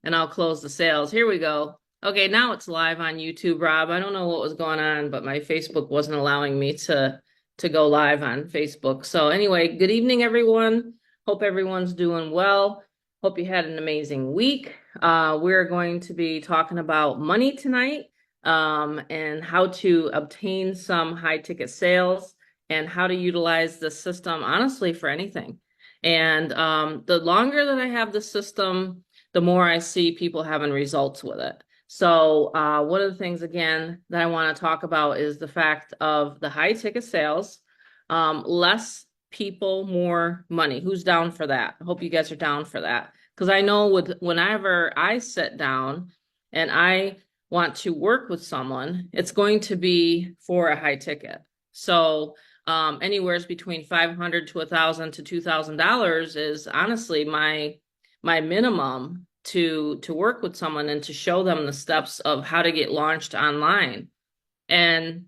and I'll close the sales. Here we go. Okay, now it's live on YouTube, Rob. I don't know what was going on, but my Facebook wasn't allowing me to go live on Facebook. So anyway, good evening, everyone. Hope everyone's doing well. Hope you had an amazing week. We're going to be talking about money tonight, and how to obtain some high ticket sales and how to utilize the system, honestly, for anything. And the longer that I have the system, the more I see people having results with it. So one of the things, again, that I want to talk about is the fact of the high ticket sales, less people, more money. Who's down for that? I hope you guys are down for that. Because I know whenever I sit down and I want to work with someone, it's going to be for a high ticket. So anywhere between $500 to $1,000 to $2,000 is honestly my minimum to work with someone and to show them the steps of how to get launched online. And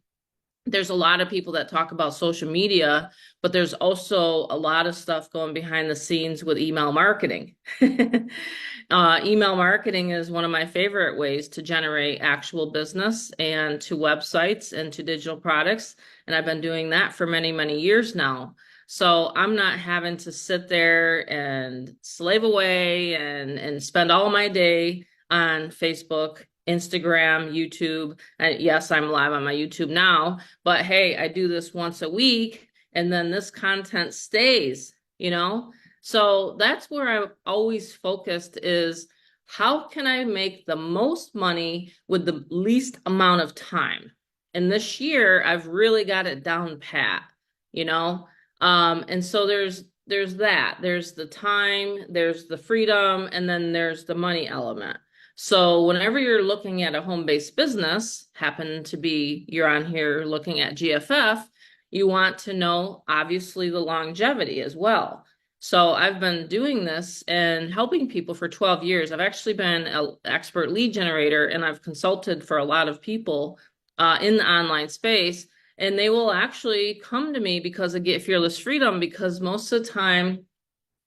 there's a lot of people that talk about social media, but there's also a lot of stuff going behind the scenes with email marketing. Email marketing is one of my favorite ways to generate actual business and to websites and to digital products. And I've been doing that for many, many years now. So I'm not having to sit there and slave away and spend all my day on Facebook, Instagram, YouTube. And yes, I'm live on my YouTube now, but hey, I do this once a week and then this content stays, you know? So that's where I've always focused is how can I make the most money with the least amount of time? And this year I've really got it down pat, you know? And so there's that, there's the time, there's the freedom, and then there's the money element. So whenever you're looking at a home-based business, happen to be you're on here looking at GFF, you want to know obviously the longevity as well. So I've been doing this and helping people for 12 years. I've actually been an expert lead generator, and I've consulted for a lot of people in the online space. And they will actually come to me because of Get Fearless Freedom, because most of the time,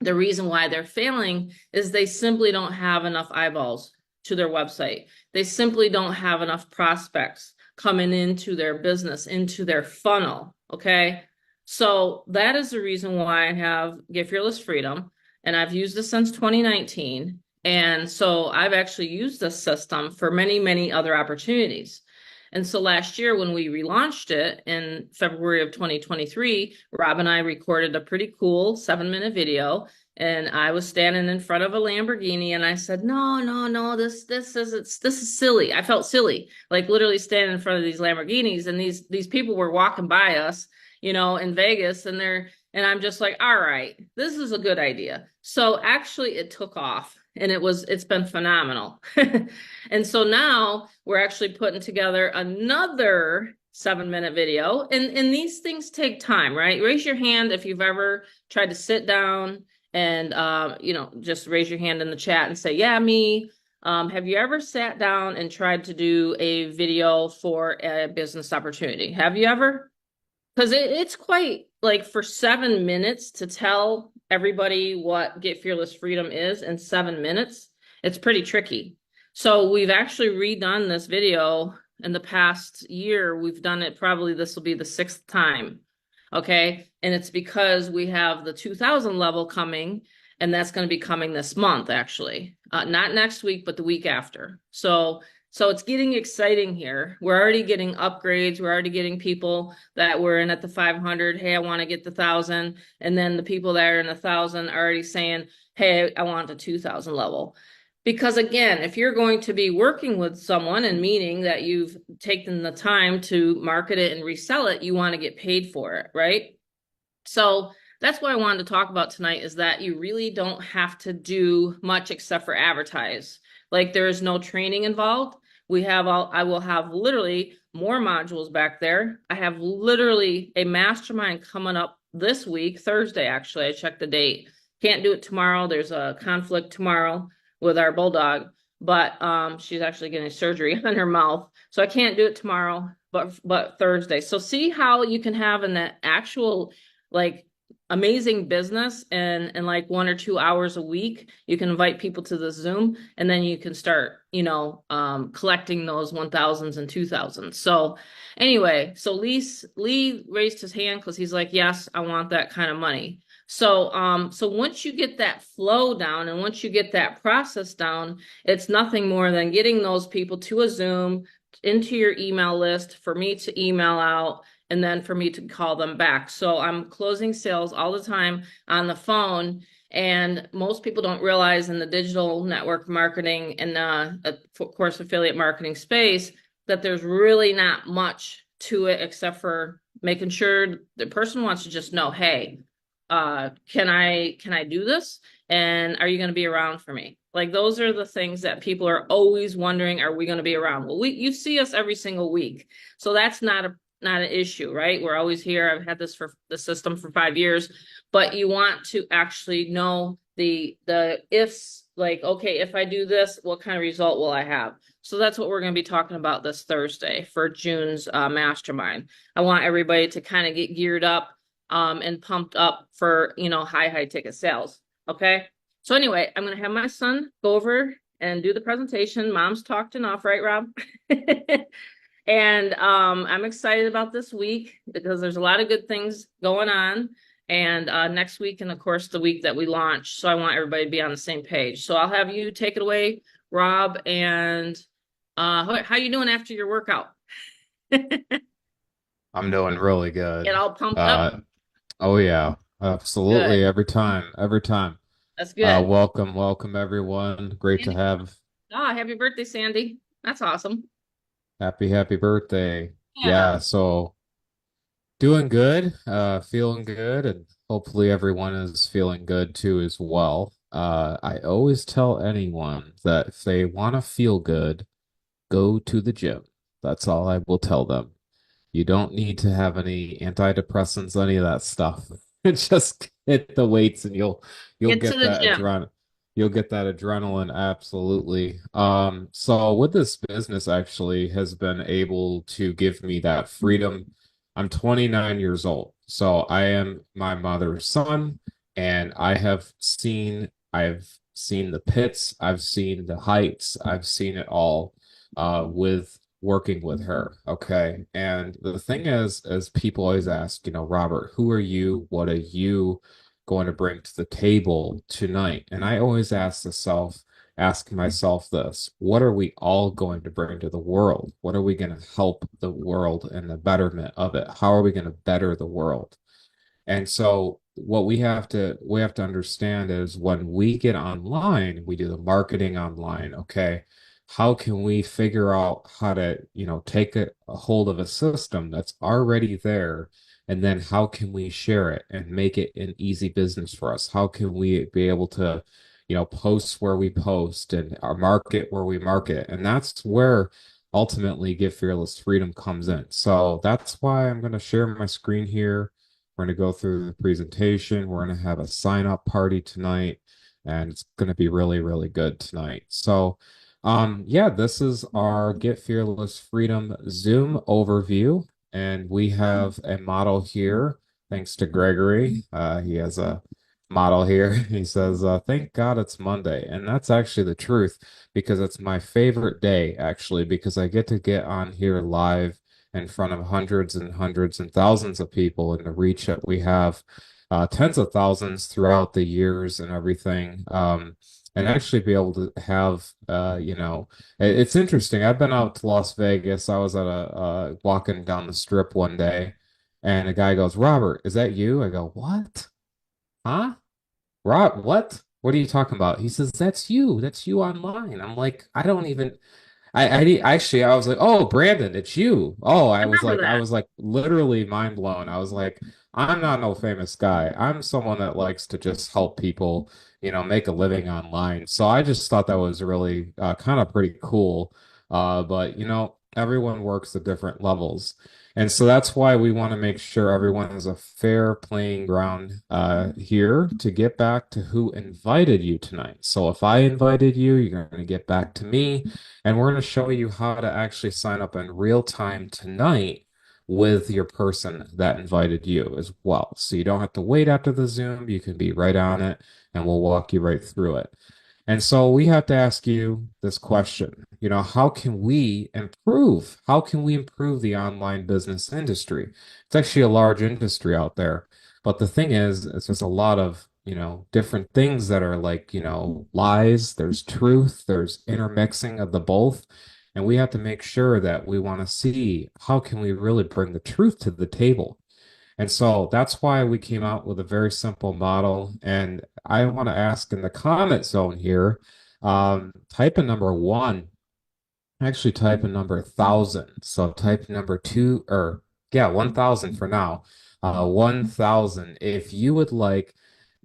the reason why they're failing is they simply don't have enough eyeballs to their website. They simply don't have enough prospects coming into their business, into their funnel, okay? So that is the reason why I have Get Fearless Freedom, and I've used this since 2019. And so I've actually used this system for many, many other opportunities. And so last year when we relaunched it in February of 2023, Rob and I recorded a pretty cool 7-minute video, and I was standing in front of a Lamborghini and I said, no, this is silly. I felt silly, like literally standing in front of these Lamborghinis, and these people were walking by us, you know, in Vegas, and I'm just like, all right, this is a good idea. So actually it took off. And it's been phenomenal. And so now we're actually putting together another 7-minute video. And these things take time, right? Raise your hand if you've ever tried to sit down and, you know, just raise your hand in the chat and say, yeah, me. Have you ever sat down and tried to do a video for a business opportunity? Have you ever? Because it's quite like for 7 minutes to tell everybody what Get Fearless Freedom is in 7 minutes, it's pretty tricky. So we've actually redone this video in the past year. We've done it, probably this will be the 6th time. Okay. And it's because we have the 2000 level coming, and that's going to be coming this month, actually, not next week, but the week after. So it's getting exciting here. We're already getting upgrades. We're already getting people that were in at the 500. Hey, I want to get the 1,000. And then the people that are in the 1,000 are already saying, hey, I want the 2,000 level. Because again, if you're going to be working with someone and meaning that you've taken the time to market it and resell it, you want to get paid for it, right? So that's what I wanted to talk about tonight, is that you really don't have to do much except for advertise. Like there is no training involved. I will have literally more modules back there. I have literally a mastermind coming up this week, Thursday, actually. I checked the date. Can't do it tomorrow. There's a conflict tomorrow with our bulldog, but she's actually getting surgery on her mouth. So I can't do it tomorrow, but Thursday. So see how you can have an actual like amazing business, and in like 1 or 2 hours a week, you can invite people to the Zoom, and then you can start, collecting those 1,000s and 2,000s. So anyway, so Lee raised his hand because he's like, yes, I want that kind of money. So once you get that flow down and once you get that process down, it's nothing more than getting those people to a Zoom, into your email list for me to email out, and then for me to call them back. So I'm closing sales all the time on the phone. And most people don't realize in the digital network marketing and of course, affiliate marketing space, that there's really not much to it except for making sure the person wants to just know, hey, can I do this? And are you going to be around for me? Like, those are the things that people are always wondering, are we going to be around? Well, you see us every single week. So that's not an issue, right? We're always here. I've had this for the system for 5 years, but you want to actually know the ifs, like, okay, if I do this, what kind of result will I have? So that's what we're going to be talking about this Thursday for June's mastermind. I want everybody to kind of get geared up and pumped up for, high ticket sales. Okay. So anyway, I'm going to have my son go over and do the presentation. Mom's talked enough, right, Rob? And I'm excited about this week because there's a lot of good things going on. And next week, and of course, the week that we launch. So I want everybody to be on the same page. So I'll have you take it away, Rob. And how you doing after your workout? I'm doing really good. Get all pumped up? Oh yeah, absolutely. Good. Every time, every time. That's good. Welcome everyone. Great to Sandy. have. Oh, happy birthday, Sandy. That's awesome. Happy birthday. Yeah. Yeah, so doing good, feeling good, and hopefully everyone is feeling good too as well. I always tell anyone that if they want to feel good, go to the gym. That's all I will tell them. You don't need to have any antidepressants, any of that stuff. Just hit the weights and you'll Get to get the that gym. adrenaline absolutely. So with this business actually has been able to give me that freedom. I'm 29 years old. So I am my mother's son and I've seen the pits, I've seen the heights, I've seen it all with working with her. Okay. And the thing is people always ask, Robert, who are you? What are you going to bring to the table tonight? And I always ask myself this, what are we all going to bring to the world? What are we going to help the world and the betterment of it? How are we going to better the world? And so what we have to understand is when we get online, we do the marketing online, okay? How can we figure out how to, take a hold of a system that's already there, and then how can we share it and make it an easy business for us? How can we be able to, post where we post and our market where we market? And that's where ultimately Give Fearless Freedom comes in. So that's why I'm going to share my screen here. We're going to go through the presentation. We're going to have a sign up party tonight, and it's going to be really, really good tonight. So, yeah, this is our Get Fearless Freedom Zoom overview, and we have a model here. Thanks to Gregory. He has a model here. He says, thank God it's Monday. And that's actually the truth because it's my favorite day, actually, because I get on here live in front of hundreds and hundreds and thousands of people and the reach that we have, tens of thousands throughout the years and everything. And actually be able to have, it's interesting. I've been out to Las Vegas. I was at walking down the strip one day, and a guy goes, Robert, is that you? I go, what? Huh? Rob, what? What are you talking about? He says, that's you. That's you online. I'm like, I don't even. Actually, I was like, oh, Brandon, it's you. Oh, I remember I that. was like literally mind blown. I was like, I'm not no famous guy. I'm someone that likes to just help people, make a living online. So I just thought that was really kind of pretty cool. But everyone works at different levels. And so that's why we want to make sure everyone has a fair playing ground here to get back to who invited you tonight. So if I invited you, you're going to get back to me. And we're going to show you how to actually sign up in real time tonight with your person that invited you as well. So you don't have to wait after the Zoom. You can be right on it and we'll walk you right through it. And so we have to ask you this question, how can we improve? How can we improve the online business industry? It's actually a large industry out there. But the thing is, it's just a lot of, different things that are like, lies, there's truth, there's intermixing of the both. And we have to make sure that we want to see how can we really bring the truth to the table. And so that's why we came out with a very simple model. And I want to ask in the comment zone here, type in number one, actually type in number 1,000. So type number two, or yeah, 1,000 for now. 1,000. If you would like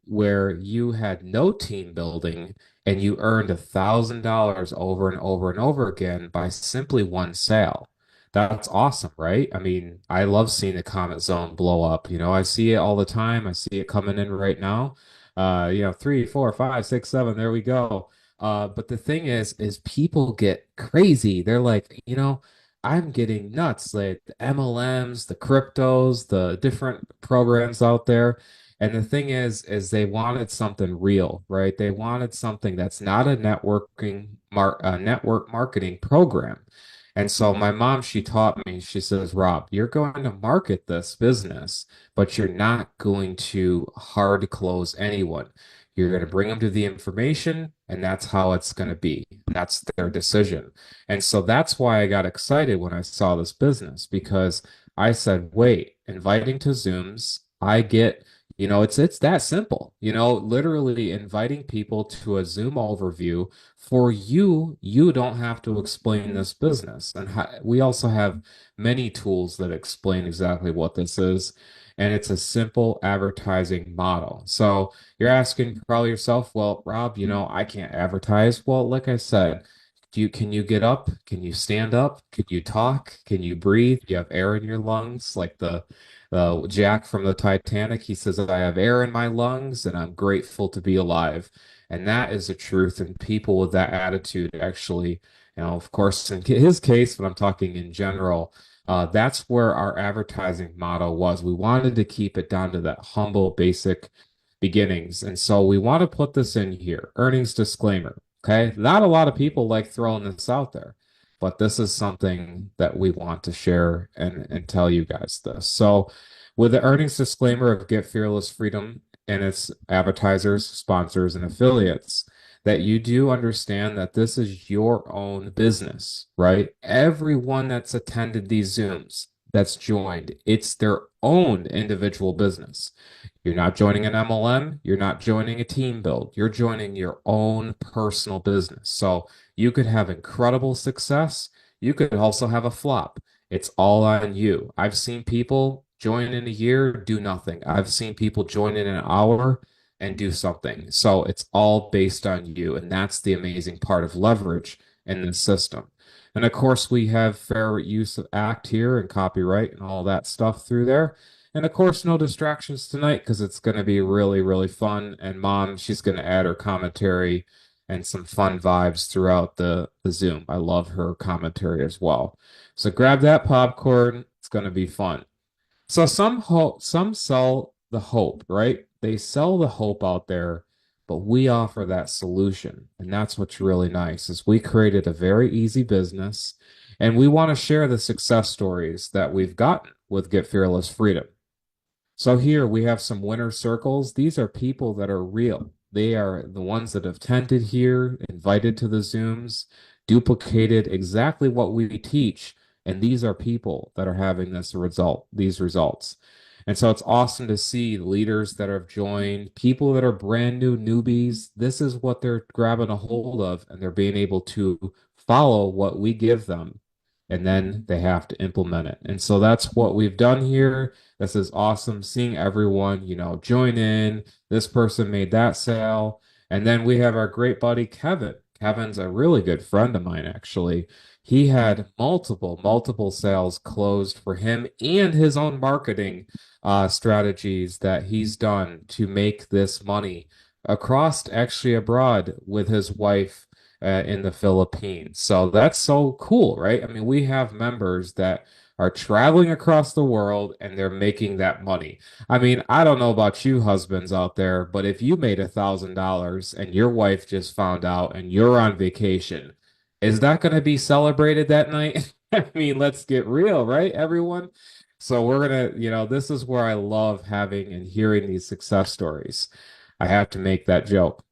where you had no team building and you earned $1,000 over and over and over again by simply one sale. That's awesome, right? I mean, I love seeing the comment zone blow up. I see it all the time. I see it coming in right now. 3, 4, 5, 6, 7, there we go. But the thing is people get crazy. They're like, I'm getting nuts. Like the MLMs, the cryptos, the different programs out there. And the thing is they wanted something real, right? They wanted something that's not a network marketing program. And so my mom, she taught me, she says, Rob, you're going to market this business, but you're not going to hard close anyone. You're going to bring them to the information, and that's how it's going to be. That's their decision. And so that's why I got excited when I saw this business because I said, wait, inviting to Zooms, I get it's that simple. Literally inviting people to a Zoom overview for you. You don't have to explain this business. And we also have many tools that explain exactly what this is. And it's a simple advertising model. So you're asking probably yourself, well, Rob, I can't advertise. Well, like I said, can you get up? Can you stand up? Can you talk? Can you breathe? Do you have air in your lungs? Like the Jack from the Titanic, he says, I have air in my lungs and I'm grateful to be alive. And that is the truth. And people with that attitude actually, of course, in his case, but I'm talking in general, that's where our advertising model was. We wanted to keep it down to that humble, basic beginnings. And so we want to put this in here, earnings disclaimer. Okay. Not a lot of people like throwing this out there, but this is something that we want to share and tell you guys this. So with the earnings disclaimer of Get Fearless Freedom and its advertisers, sponsors, and affiliates, that you do understand that this is your own business, right? Everyone that's attended these Zooms, that's joined, it's their own individual business. You're not joining an MLM. You're not joining a team build. You're joining your own personal business. So you could have incredible success. You could also have a flop. It's all on you. I've seen people join in a year, do nothing. I've seen people join in an hour and do something. So it's all based on you. And that's the amazing part of leverage in this system. And of course, we have fair use of act here and copyright and all that stuff through there. And of course, no distractions tonight because it's going to be really, really fun. And Mom, she's going to add her commentary and some fun vibes throughout the Zoom. I love her commentary as well. So grab that popcorn. It's going to be fun. So some sell the hope, right? They sell the hope out there, but we offer that solution. And that's what's really nice is we created a very easy business and we want to share the success stories that we've gotten with Get Fearless Freedom. So here we have some winner circles. These are people that are real. They are the ones that have attended here, invited to the Zooms, duplicated exactly what we teach. And these are people that are having these results. And so it's awesome to see leaders that have joined, people that are brand new newbies. This is what they're grabbing a hold of, and they're being able to follow what we give them. And then they have to implement it. And so that's what we've done here. This is awesome seeing everyone, join in. This person made that sale. And then we have our great buddy, Kevin. Kevin's a really good friend of mine, actually. He had multiple sales closed for him and his own marketing strategies that he's done to make this money across actually abroad with his wife in the Philippines. So that's so cool, right? I mean, we have members that are traveling across the world and they're making that money. I mean, I don't know about you husbands out there, but if you made $1,000 and your wife just found out and you're on vacation, is that going to be celebrated that night? I mean, let's get real, right, everyone? So we're gonna, this is where I love having and hearing these success stories. I have to make that joke.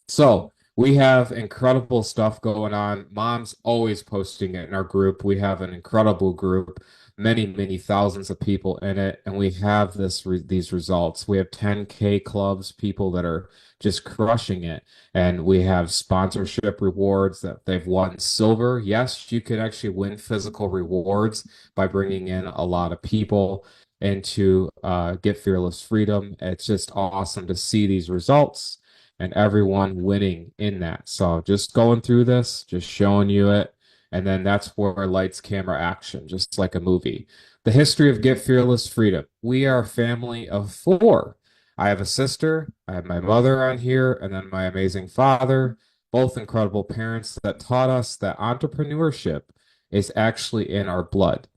So we have incredible stuff going on. Mom's always posting it in our group. We have an incredible group, many, many thousands of people in it, and we have these results. We have 10K clubs, people that are just crushing it, and we have sponsorship rewards that they've won silver. Yes, you can actually win physical rewards by bringing in a lot of people into Get Fearless Freedom. It's just awesome to see these results and everyone winning in that. So just going through this, just showing you it. And then that's where lights, camera, action, just like a movie. The history of Get Fearless Freedom. We are a family of 4. I have a sister, I have my mother on here, and then my amazing father, both incredible parents that taught us that entrepreneurship is actually in our blood.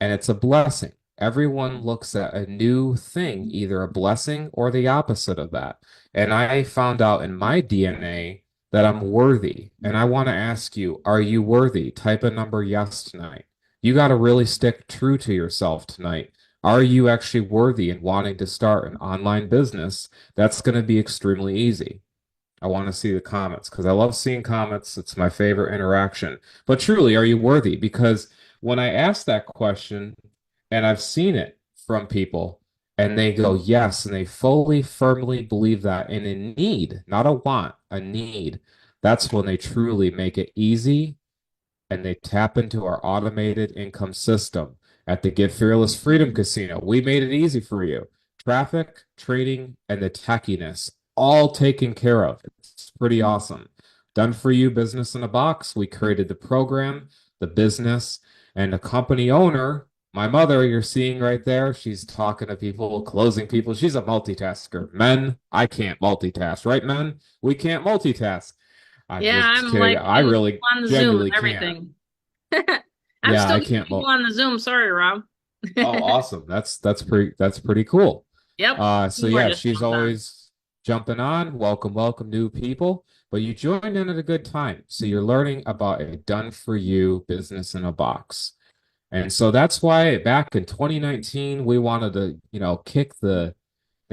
And it's a blessing. Everyone looks at a new thing, either a blessing or the opposite of that. And I found out in my DNA that I'm worthy. And I want to ask you, are you worthy? Type a number yes tonight. You got to really stick true to yourself tonight. Are you actually worthy in wanting to start an online business? That's going to be extremely easy. I want to see the comments because I love seeing comments. It's my favorite interaction. But truly, are you worthy? Because when I ask that question, and I've seen it from people, and they go, yes, and they fully, firmly believe that in a need, not a want, a need. That's when they truly make it easy and they tap into our automated income system at the Get Fearless Freedom Casino. We made it easy for you. Traffic, trading, and the techiness all taken care of. It's pretty awesome. Done for you business in a box. We created the program, the business, and the company owner. My mother, you're seeing right there, she's talking to people, closing people. She's a multitasker. Men, I can't multitask, right, men? We can't multitask. I'm Yeah, just I'm kidding. like I really on the Zoom genuinely and can't. everything. I'm Yeah, still I getting can't. people on the Zoom. Sorry, Rob. Oh, awesome. That's pretty cool. Yep. So You were yeah, just she's jumped on. always jumping on. Welcome, welcome, new people. But you joined in at a good time. So you're learning about a done for you business in a box. And so that's why back in 2019, we wanted to, kick the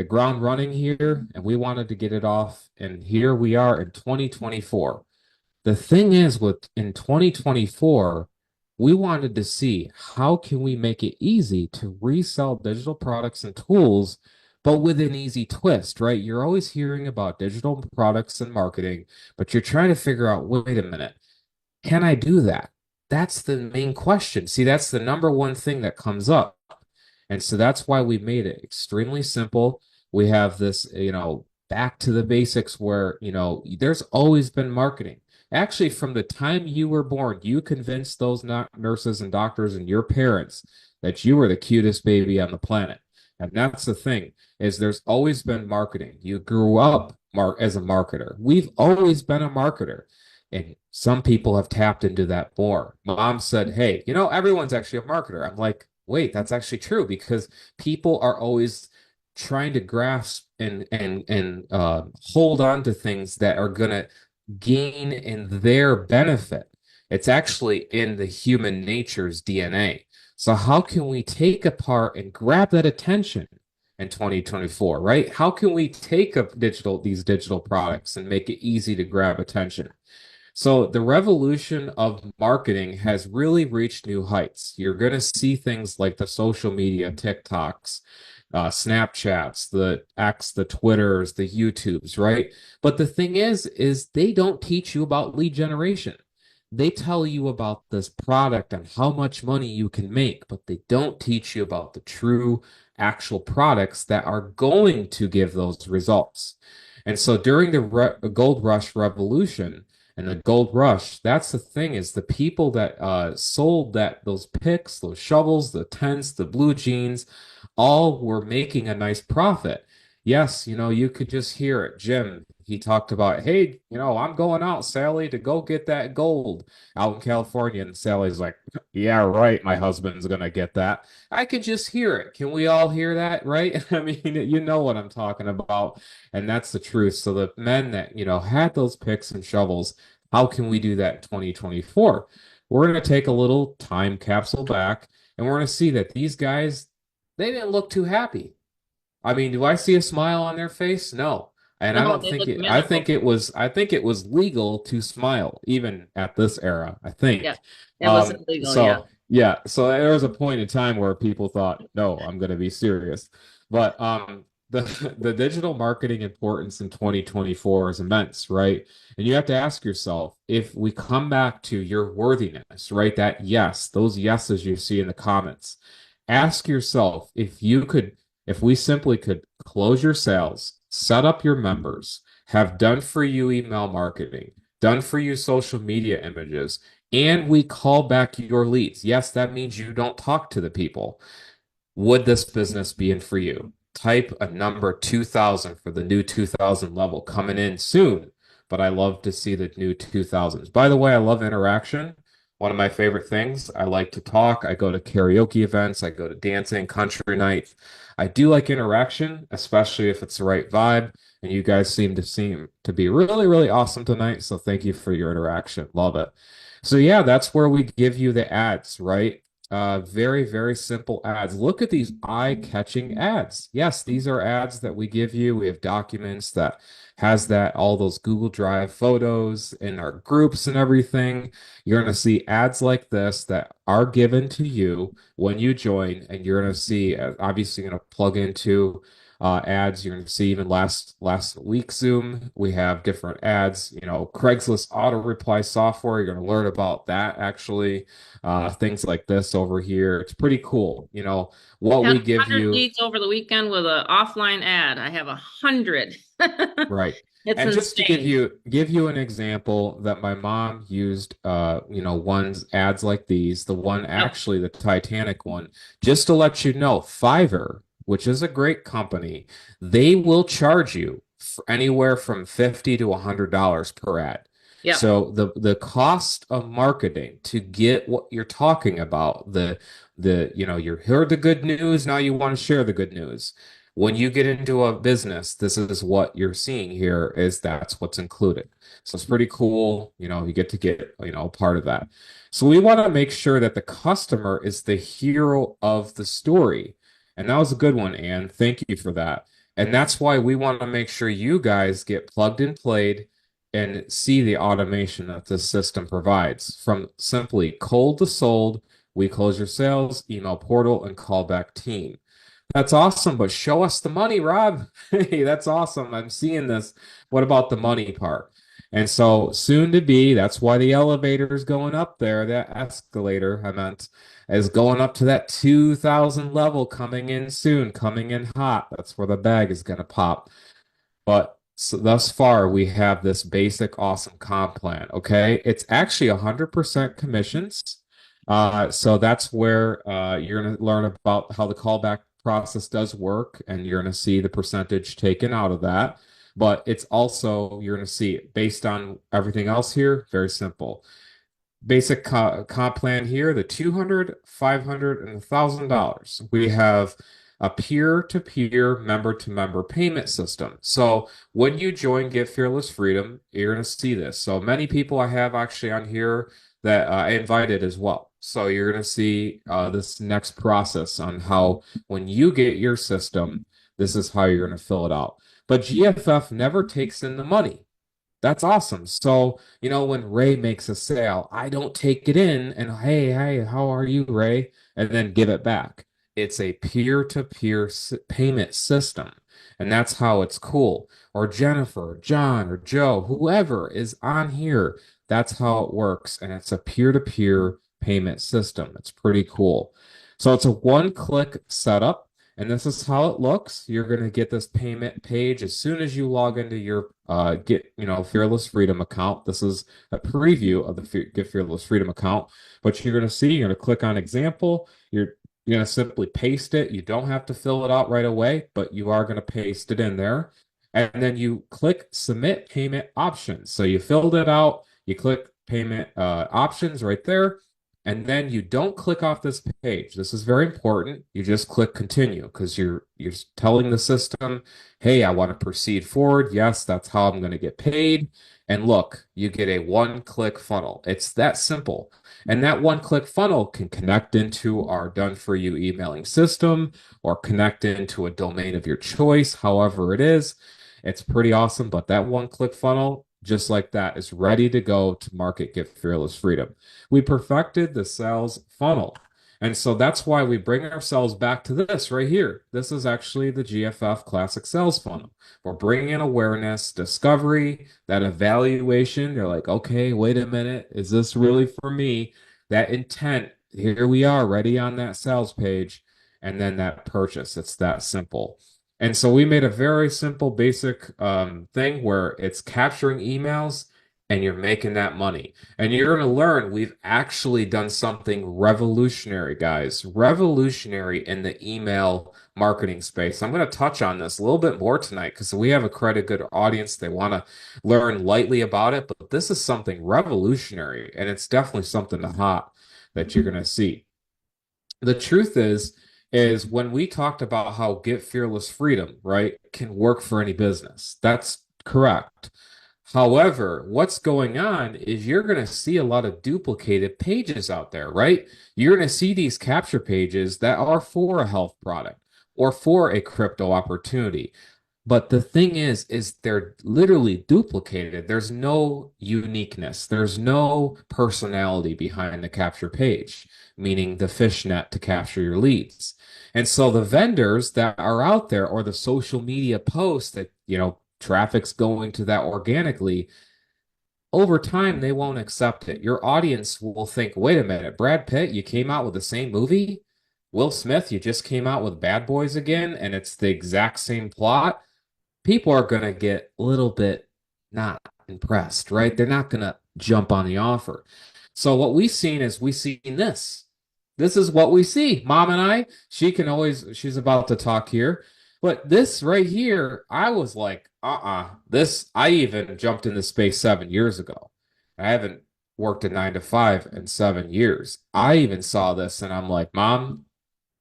ground running here and we wanted to get it off. And here we are in 2024. The thing is with in 2024, we wanted to see how can we make it easy to resell digital products and tools, but with an easy twist, right? You're always hearing about digital products and marketing, but you're trying to figure out, wait a minute, can I do that? That's the main question. See, that's the number one thing that comes up. And so that's why we made it extremely simple. We have this, back to the basics where, there's always been marketing. Actually, from the time you were born, you convinced those nurses and doctors and your parents that you were the cutest baby on the planet. And that's the thing, is there's always been marketing. You grew up as a marketer. We've always been a marketer. And some people have tapped into that more. Mom said, hey, everyone's actually a marketer. I'm like, wait, that's actually true because people are always trying to grasp and hold on to things that are going to gain in their benefit. It's actually in the human nature's DNA. So how can we take apart and grab that attention in 2024, right? How can we take up these digital products and make it easy to grab attention? So the revolution of marketing has really reached new heights. You're going to see things like the social media, TikToks, Snapchats, the X, the Twitters, the YouTubes, right? But the thing is they don't teach you about lead generation. They tell you about this product and how much money you can make, but they don't teach you about the true actual products that are going to give those results. And so during the gold rush revolution, and the gold rush, that's the thing, is the people that sold those picks, those shovels, the tents, the blue jeans, all were making a nice profit. Yes, you could just hear it. Jim, he talked about, hey, I'm going out, Sally, to go get that gold out in California. And Sally's like, yeah, right. My husband's gonna get that. I could just hear it. Can we all hear that, right? I mean, you know what I'm talking about. And that's the truth. So the men that, had those picks and shovels, how can we do that in 2024? We're going to take a little time capsule back and we're going to see that these guys, they didn't look too happy. I mean, do I see a smile on their face? No. And I No, don't they think look it, I think miserable. it was, I think it was legal to smile even at this era, I Yeah, think. it was illegal. Yeah. So yeah, so there was a point in time where people thought, no, I'm going to be serious. But the the digital marketing importance in 2024 is immense, right? And you have to ask yourself, if we come back to your worthiness, right? That yes, those yeses you see in the comments, ask yourself if we simply could close your sales, set up your members, have done for you email marketing, done for you social media images, and we call back your leads. Yes, that means you don't talk to the people. Would this business be in for you? Type a number 2000 for the new 2000 level coming in soon. But I love to see the new 2000s. By the way, I love interaction. One of my favorite things. I like to talk. I go to karaoke events. I go to dancing, country night. I do like interaction, especially if it's the right vibe. And you guys seem to be really, really awesome tonight. So thank you for your interaction. Love it. So yeah, that's where we give you the ads, right? Very, very simple ads. Look at these eye-catching ads. Yes, these are ads that we give you. We have documents that has that, all those Google Drive photos in our groups and everything. You're going to see ads like this that are given to you when you join, and you're going to see, obviously, going to plug into ads. You're going to see even last week Zoom, we have different ads, Craigslist auto reply software. You're going to learn about that actually. Things like this over here. It's pretty cool. What Had we a give hundred you, leads over the weekend with an offline ad. I have 100. right. It's And just to give insane. you an example that my mom used, one's ads like these, the one Yep. actually, the Titanic one, just to let you know, Fiverr, which is a great company, they will charge you for anywhere from $50 to $100 per ad. Yep. So the cost of marketing to get what you're talking about, you heard the good news, now you want to share the good news. When you get into a business, this is what you're seeing here is that's what's included. So it's pretty cool. You get to get, part of that. So we want to make sure that the customer is the hero of the story. And that was a good one, Anne. Thank you for that. And that's why we want to make sure you guys get plugged and played and see the automation that this system provides. From simply cold to sold, we close your sales, email portal, and callback team. That's awesome, but show us the money, Rob. Hey, that's awesome. I'm seeing this. What about the money part? And so soon to be, that's why the elevator is going up there. That escalator, I meant, is going up to that 2000 level coming in soon, coming in hot. That's where the bag is going to pop. But so thus far, we have this basic awesome comp plan. Okay. It's actually 100% commissions. So that's where you're going to learn about how the callback process does work, and you're going to see the percentage taken out of that. But it's also, you're going to see it based on everything else here, very simple. Basic comp plan here, the 200, 500, and $1,000. We have a peer-to-peer, member-to-member payment system. So when you join Get Fearless Freedom, you're going to see this. So many people I have actually on here that I invited as well. So you're going to see this next process on how when you get your system, this is how you're going to fill it out. But GFF never takes in the money. That's awesome. So, when Ray makes a sale, I don't take it in and, hey, how are you, Ray? And then give it back. It's a peer-to-peer payment system. And that's how it's cool. Or Jennifer, John, or Joe, whoever is on here, that's how it works. And it's a peer-to-peer payment system. It's pretty cool. So it's a one-click setup. And this is how it looks. You're going to get this payment page as soon as you log into your Fearless Freedom account. This is a preview of the Get Fearless Freedom account. But you're going to see, you're going to click on example. You're going to simply paste it. You don't have to fill it out right away, but you are going to paste it in there. And then you click submit payment options. So you filled it out, you click payment options right there, and then you don't click off this page. This is very important. You just click continue because you're telling the system, hey, I want to proceed forward. Yes, that's how I'm going to get paid. And look, you get a one-click funnel. It's that simple. And that one-click funnel can connect into our done-for-you emailing system or connect into a domain of your choice, however it is. It's pretty awesome, but that one-click funnel, just like that, is ready to go to market Get Fearless Freedom. We perfected the sales funnel. And so that's why we bring ourselves back to this right here. This is actually the GFF Classic Sales Funnel. We're bringing in awareness, discovery, that evaluation. You're like, okay, wait a minute. Is this really for me? That intent. Here we are, ready on that sales page. And then that purchase. It's that simple. And so we made a very simple, basic thing where it's capturing emails and you're making that money. And you're going to learn we've actually done something revolutionary, guys, revolutionary in the email marketing space. I'm going to touch on this a little bit more tonight because we have a credit good audience. They want to learn lightly about it, but this is something revolutionary and it's definitely something hot that you're going to see. The truth is when we talked about how Get Fearless Freedom, right, can work for any business. That's correct. However, what's going on is you're going to see a lot of duplicated pages out there, right? You're going to see these capture pages that are for a health product or for a crypto opportunity. But the thing is they're literally duplicated. There's no uniqueness. There's no personality behind the capture page, meaning the fishnet to capture your leads. And so the vendors that are out there or the social media posts that, traffic's going to that organically, over time, they won't accept it. Your audience will think, wait a minute, Brad Pitt, you came out with the same movie? Will Smith, you just came out with Bad Boys again, and it's the exact same plot? People are going to get a little bit not impressed, right? They're not going to jump on the offer. So what we've seen is we've seen this. This is what we see. Mom and I, she's about to talk here. But this right here, I was like, I even jumped into space 7 years ago. I haven't worked a 9 to 5 in 7 years. I even saw this and I'm like, Mom,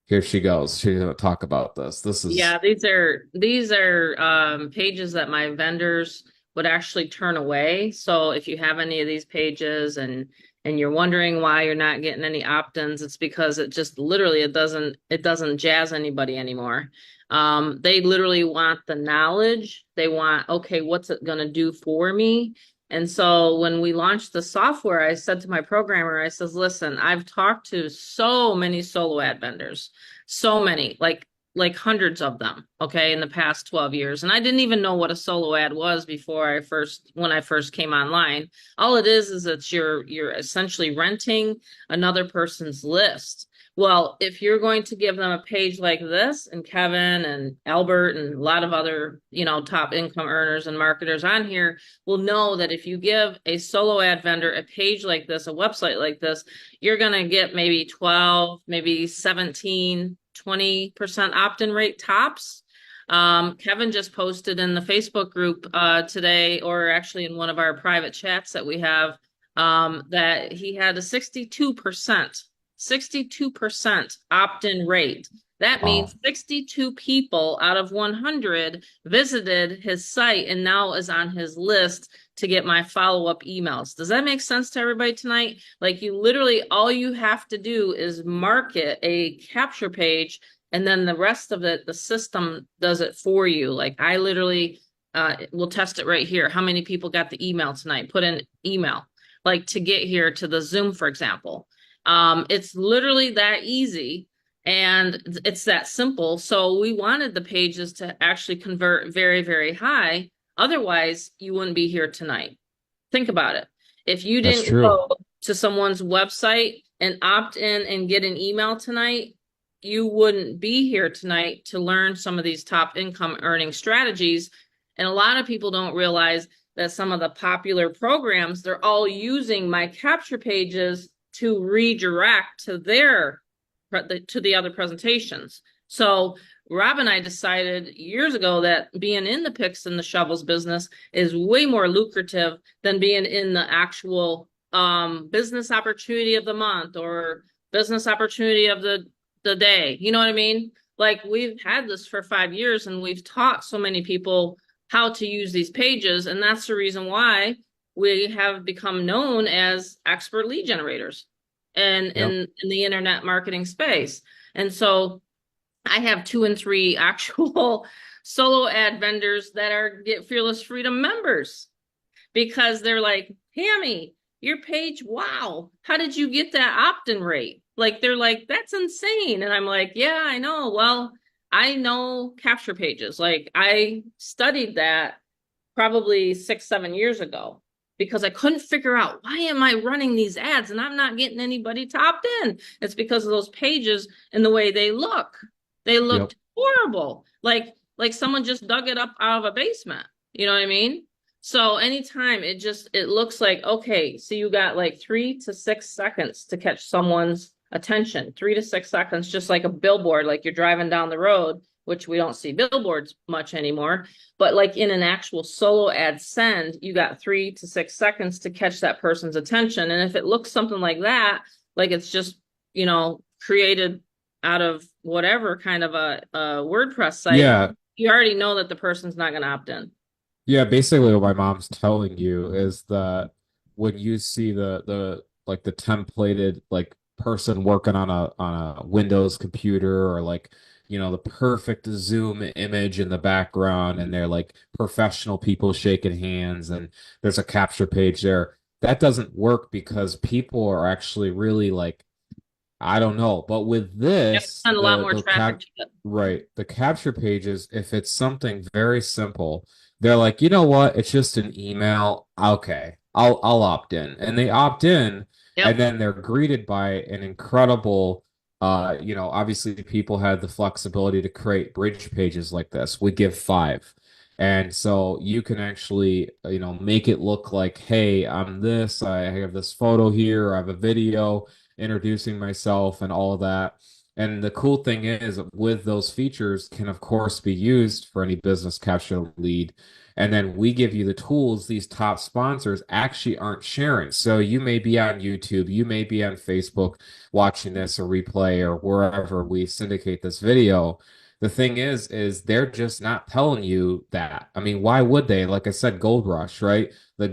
here she goes. She's going to talk about this. Yeah, these are pages that my vendors would actually turn away. So if you have any of these pages and you're wondering why you're not getting any opt-ins, it's because it just literally it doesn't jazz anybody anymore. They literally want the knowledge. They want, okay, what's it going to do for me? And so when we launched the software, I said to my programmer, I says, listen, I've talked to so many solo ad vendors, so many, like hundreds of them, okay, in the past 12 years. And I didn't even know what a solo ad was when I first came online. All it is that you're essentially renting another person's list. Well, if you're going to give them a page like this, and Kevin and Albert and a lot of other, top income earners and marketers on here will know that if you give a solo ad vendor a page like this, a website like this, you're going to get maybe 12, maybe 17, 20% opt-in rate tops. Kevin just posted in the Facebook group today, or actually in one of our private chats that we have, that he had a 62% opt-in rate. That means 62 people out of 100 visited his site and now is on his list to get my follow-up emails. Does that make sense to everybody tonight? Like, you literally, all you have to do is market a capture page, and then the rest of it, the system does it for you. Like, I literally will test it right here. How many people got the email tonight? Put in email, like to get here to the Zoom, for example. It's literally that easy and it's that simple. So we wanted the pages to actually convert very, very high. Otherwise, you wouldn't be here tonight. Think about it. If you didn't go to someone's website and opt in and get an email tonight, you wouldn't be here tonight to learn some of these top income earning strategies. And a lot of people don't realize that some of the popular programs, they're all using my capture pages to redirect to the other presentations. So Rob and I decided years ago that being in the picks and the shovels business is way more lucrative than being in the actual business opportunity of the month or business opportunity of the day. You know what I mean? Like we've had this for 5 years and we've taught so many people how to use these pages, and that's the reason why we have become known as expert lead generators and Yep. in the internet marketing space. And so I have 2 and 3 actual solo ad vendors that are Get Fearless Freedom members because they're like, Tammy, your page, wow, how did you get that opt-in rate? Like, they're like, that's insane. And I'm like, yeah, I know. Well, I know capture pages. Like, I studied that probably 6-7 years ago because I couldn't figure out why am I running these ads and I'm not getting anybody to opt in. It's because of those pages and the way they look. They Yep. looked horrible. Like someone just dug it up out of a basement. You know what I mean? So anytime it looks like, okay, so you got like 3 to 6 seconds to catch someone's attention, 3 to 6 seconds, just like a billboard, like you're driving down the road, which we don't see billboards much anymore. But like in an actual solo ad send, you got 3 to 6 seconds to catch that person's attention. And if it looks something like that, like it's just, created out of whatever kind of a WordPress site, Yeah. you already know that the person's not going to opt in. Yeah, basically what my mom's telling you is that when you see the like the templated like person working on a Windows computer or like the perfect Zoom image in the background and they're like professional people shaking hands and there's a capture page there, that doesn't work because people are actually really like I don't know, but with Yep, this, and a lot more traffic to it. right, the capture pages, if it's something very simple, they're like, you know what? It's just an email. Okay, I'll opt in, and they opt in, and Yep. then they're greeted by an incredible, obviously people have the flexibility to create bridge pages like this. We give 5. And so you can actually, make it look like, hey, I'm this, I have this photo here, I have a video introducing myself and all of that. And the cool thing is with those features can of course be used for any business capture lead. And then we give you the tools these top sponsors actually aren't sharing. So you may be on YouTube, you may be on Facebook watching this or replay or wherever we syndicate this video. The thing is they're just not telling you that. I mean, why would they? Like I said, gold rush, right? The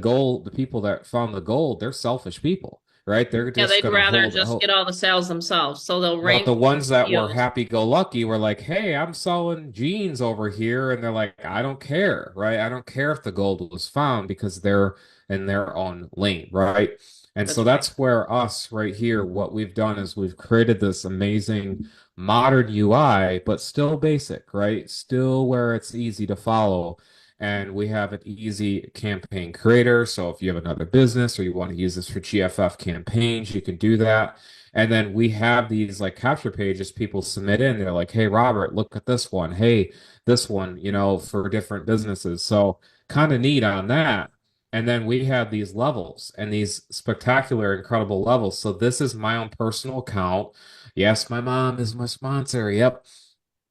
people that found the gold, they're selfish people, right? They're Yeah, just they'd gonna rather hold, just hold get all the sales themselves. So they'll but the rank ones that were videos. happy-go-lucky were like, hey, I'm selling jeans over here, and they're like, I don't care, right? I don't care if the gold was found because they're in their own lane, right? And so That's right. that's where us right here, what we've done is we've created this amazing modern UI, but still basic, right? Still where it's easy to follow. And we have an easy campaign creator. So if you have another business or you want to use this for GFF campaigns, you can do that. And then we have these like capture pages people submit in. They're like, hey, Robert, look at this one. Hey, this one, for different businesses. So kind of neat on that. And then we have these levels and these spectacular, incredible levels. So this is my own personal account. Yes, my mom is my sponsor. Yep.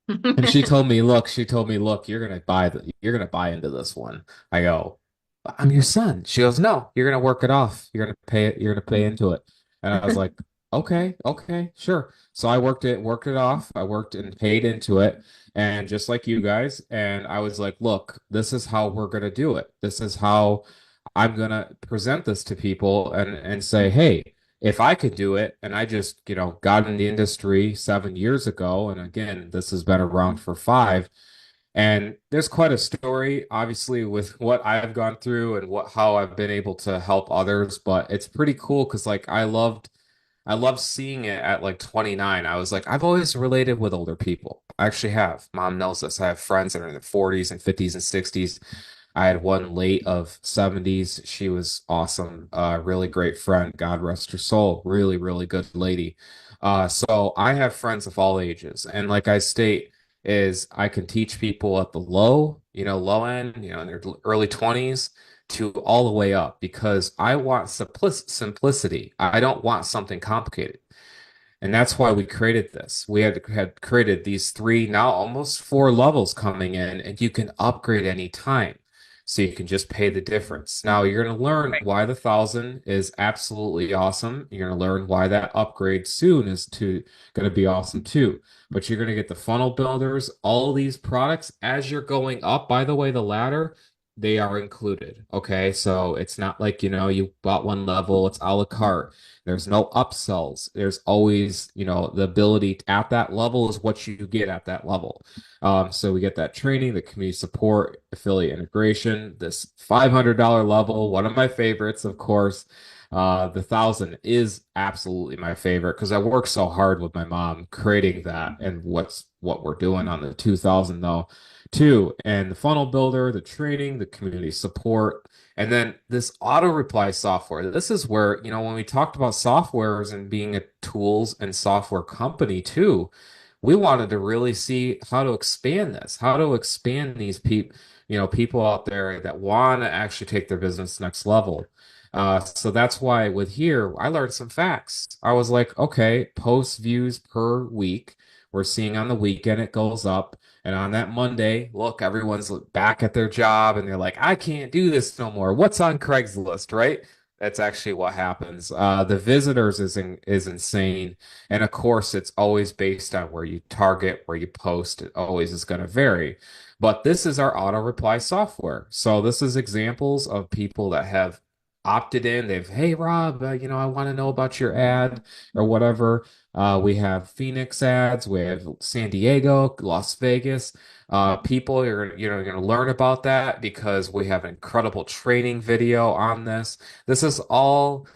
And she told me, look, you're gonna buy into this one. I go, I'm your son. She goes, no, you're gonna work it off. You're gonna pay into it. And I was like, okay, sure. So I worked it off. I worked and paid into it. And just like you guys, and I was like, look, this is how we're gonna do it. This is how I'm gonna present this to people and say, hey, if I could do it, and I just, got in the industry 7 years ago, and again, this has been around for 5, and there's quite a story, obviously, with what I've gone through and how I've been able to help others, but it's pretty cool because like I loved seeing it at like 29. I was like, I've always related with older people. I actually have. Mom knows this. I have friends that are in their 40s and 50s and 60s. I had one late of 70s. She was awesome. Really great friend. God rest her soul. Really, really good lady. So I have friends of all ages. And like I state, is I can teach people at the low end, in their early 20s to all the way up because I want simplicity. I don't want something complicated. And that's why we created this. We had created these three, now almost four levels coming in, and you can upgrade any time. So you can just pay the difference. Now you're going to learn Right. why the 1,000 is absolutely awesome. You're going to learn why that upgrade soon is going to be awesome too. But you're going to get the funnel builders, all these products as you're going up. By the way, the ladder, they are included. Okay. So it's not like, you bought one level, it's a la carte. There's no upsells. There's always, the ability at that level is what you get at that level. So we get that training, the community support, affiliate integration, this $500 level, one of my favorites, of course. The 1,000 is absolutely my favorite because I worked so hard with my mom creating that, and what we're doing on the 2,000 though, too. And the funnel builder, the training, the community support, and then this auto reply software. This is where, when we talked about softwares and being a tools and software company too, we wanted to really see how to expand this, how to expand these people out there that want to actually take their business next level. So that's why with here, I learned some facts. I was like, okay, post views per week. We're seeing on the weekend it goes up. And on that Monday, look, everyone's back at their job and they're like, I can't do this no more. What's on Craigslist, right? That's actually what happens. The visitors is insane. And of course, it's always based on where you target, where you post. It always is going to vary. But this is our auto reply software. So this is examples of people that have opted in. Hey, Rob, I want to know about your ad or whatever. We have Phoenix ads, we have San Diego, Las Vegas. People are going to learn about that because we have an incredible training video on this. This is all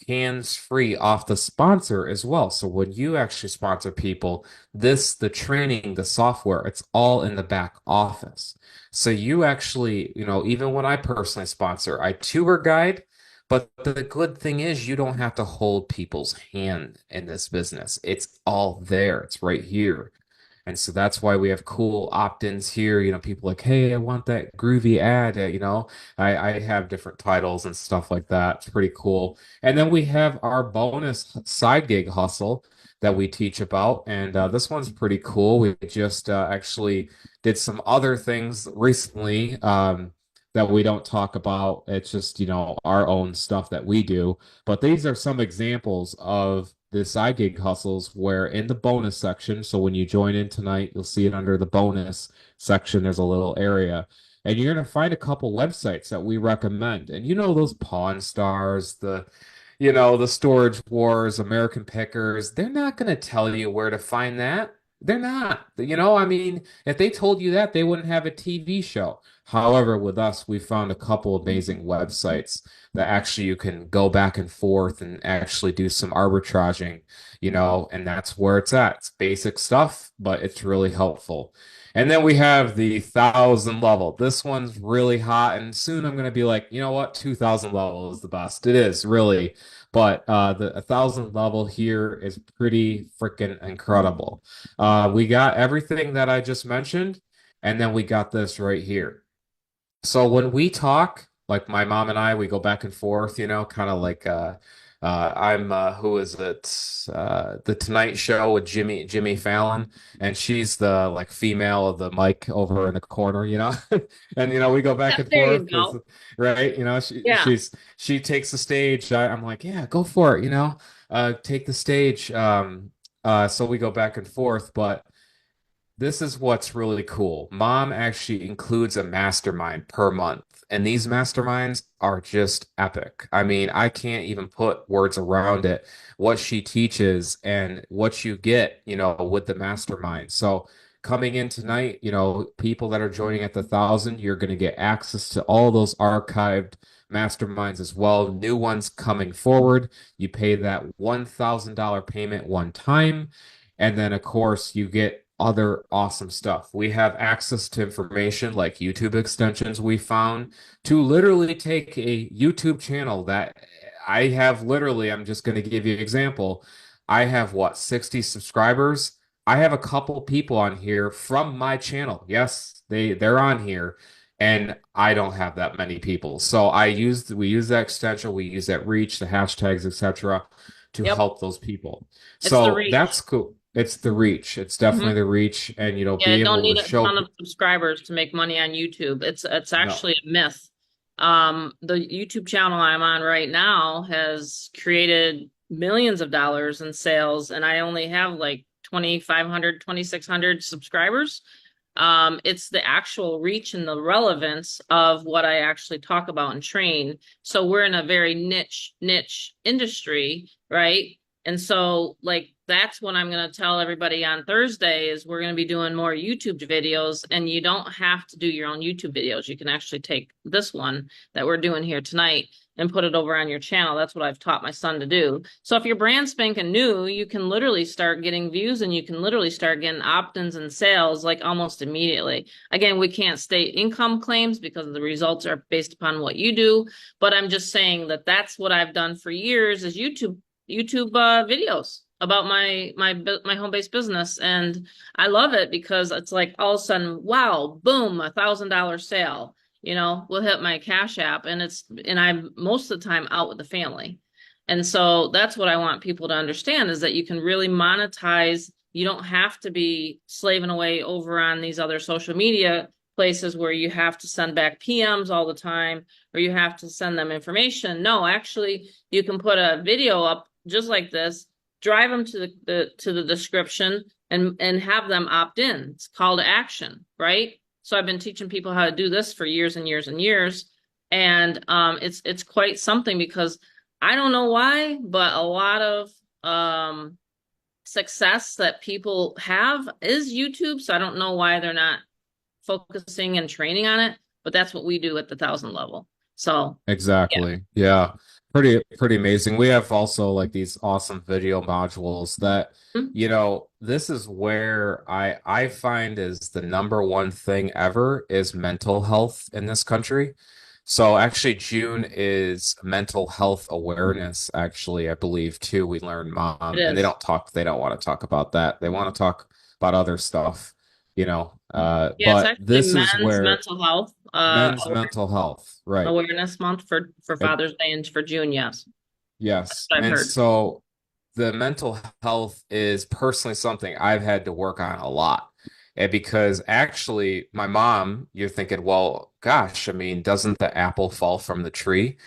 hands-free off the sponsor as well. So when you actually sponsor people, the training, the software, it's all in the back office. So you actually, even when I personally sponsor, I tour guide. But the good thing is you don't have to hold people's hand in this business. It's all there. It's right here. And so that's why we have cool opt-ins here. People like, hey, I want that groovy ad. I have different titles and stuff like that. It's pretty cool. And then we have our bonus side gig hustle that we teach about. And this one's pretty cool. We just actually did some other things recently. That we don't talk about. It's just, our own stuff that we do. But these are some examples of the side gig hustles where in the bonus section, so when you join in tonight, you'll see it under the bonus section. There's a little area. And you're going to find a couple websites that we recommend. And those Pawn Stars, the Storage Wars, American Pickers, they're not going to tell you where to find that. They're not. I mean, if they told you that, they wouldn't have a TV show. However, with us, we found a couple amazing websites that actually you can go back and forth and actually do some arbitraging, and that's where it's at. It's basic stuff, but it's really helpful. And then we have the 1,000 level. This one's really hot, and soon I'm going to be like, you know what? 2,000 level is the best. It is really. But the 1,000 level here is pretty freaking incredible. We got everything that I just mentioned, and then we got this right here. So when we talk, like my mom and I, we go back and forth, kind of like I'm who is it? The Tonight Show with Jimmy Fallon, and she's the like female of the mic over in the corner, and we go back Yeah, and there you forth, go. right? Yeah. She takes the stage. I'm like, yeah, go for it, take the stage. So we go back and forth, but this is what's really cool. Mom actually includes a mastermind per month, and these masterminds are just epic. I mean, I can't even put words around it. What she teaches and what you get, with the mastermind. So coming in tonight, people that are joining at the 1,000, you're going to get access to all those archived masterminds as well. New ones coming forward. You pay that $1,000 payment one time. And then, of course, you get other awesome stuff. We have access to information like YouTube extensions we found to literally take a YouTube channel that I have literally, I'm just going to give you an example. I have 60 subscribers. I have a couple people on here from my channel. Yes, they're on here. And I don't have that many people. So we use that extension, we use that reach, the hashtags, etc to Yep. help those people. It's the So reach. that's cool. It's the reach. It's Mhm. definitely the reach, and Yeah, be I don't able to need a show ton of people. subscribers to make money on YouTube. It's No, actually a myth. The YouTube channel I'm on right now has created millions of dollars in sales, and I only have like 2,500, 2,600 subscribers. It's the actual reach and the relevance of what I actually talk about and train. So we're in a very niche industry, right? And so like that's what I'm going to tell everybody on Thursday is we're going to be doing more YouTube videos, and you don't have to do your own YouTube videos. You can actually take this one that we're doing here tonight and put it over on your channel. That's what I've taught my son to do. So if you're brand spanking new, you can literally start getting views, and you can literally start getting opt-ins and sales like almost immediately. Again, we can't state income claims because the results are based upon what you do, but I'm just saying that that's what I've done for years is YouTube videos about my home-based business, and I love it because it's like all of a sudden, wow, boom, $1,000 sale. We'll hit my Cash App, and I'm most of the time out with the family. And so that's what I want people to understand is that you can really monetize. You don't have to be slaving away over on these other social media places where you have to send back PMs all the time or you have to send them information. No, actually, you can put a video up just like this, drive them to the description and have them opt in. It's call to action, right? So I've been teaching people how to do this for years and years and years. And it's quite something because I don't know why, but a lot of success that people have is YouTube. So I don't know why they're not focusing and training on it, but that's what we do at the 1,000 level. So yeah. exactly. Yeah. Pretty amazing. We have also like these awesome video modules that, Mhm. this is where I find is the number one thing ever is mental health in this country. So actually June is mental health awareness, actually, I believe too. We learn It and is. they don't want to talk about that. They want to talk about other stuff, Yeah, it's but actually this is men's where mental health men's mental health, right? awareness month for Father's Day and for June. Yes, that's Yes. what I've And heard. so the mental health is personally something I've had to work on a lot. And because actually, my mom, you're thinking, well, gosh, I mean, doesn't the apple fall from the tree?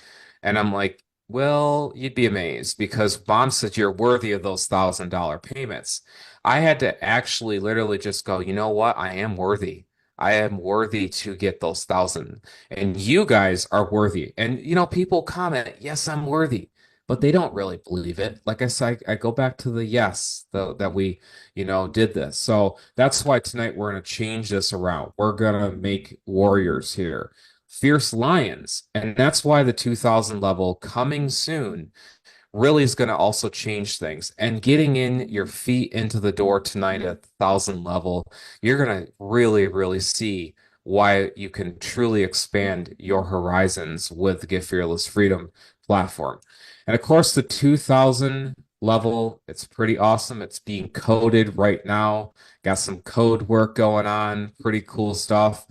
And I'm like, well, you'd be amazed because mom said you're worthy of those $1,000 payments. I had to actually literally just go, you know what? I am worthy. I am worthy to get those thousand. And you guys are worthy. And people comment, yes, I'm worthy, but they don't really believe it. Like I said, I go back to the yes, that we, did this. So that's why tonight we're going to change this around. We're going to make warriors here, fierce lions. And that's why the 2000 level coming soon really is going to also change things. And getting in your feet into the door tonight at 1,000 level, you're going to really, really see why you can truly expand your horizons with the Get Fearless Freedom platform. And of course, the 2,000 level, it's pretty awesome. It's being coded right now. Got some code work going on, pretty cool stuff.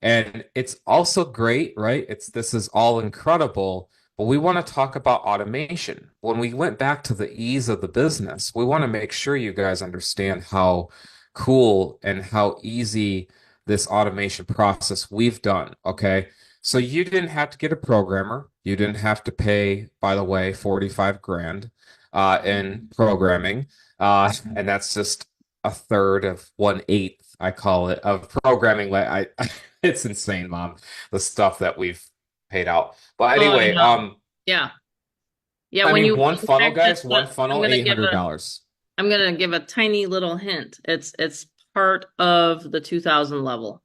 And it's also great, right? This is all incredible, but we want to talk about automation. When we went back to the ease of the business, we want to make sure you guys understand how cool and how easy this automation process we've done. Okay. So you didn't have to get a programmer. You didn't have to pay, by the way, 45 grand in programming. And that's just a third of 1/8, I call it, of programming. It's insane, Mom, the stuff that we've paid out. But Oh, I anyway, know. Yeah, yeah. I When mean, you one funnel, practice, guys, one I'm funnel, gonna give a $800. I'm gonna give a tiny little hint. It's part of the 2,000 level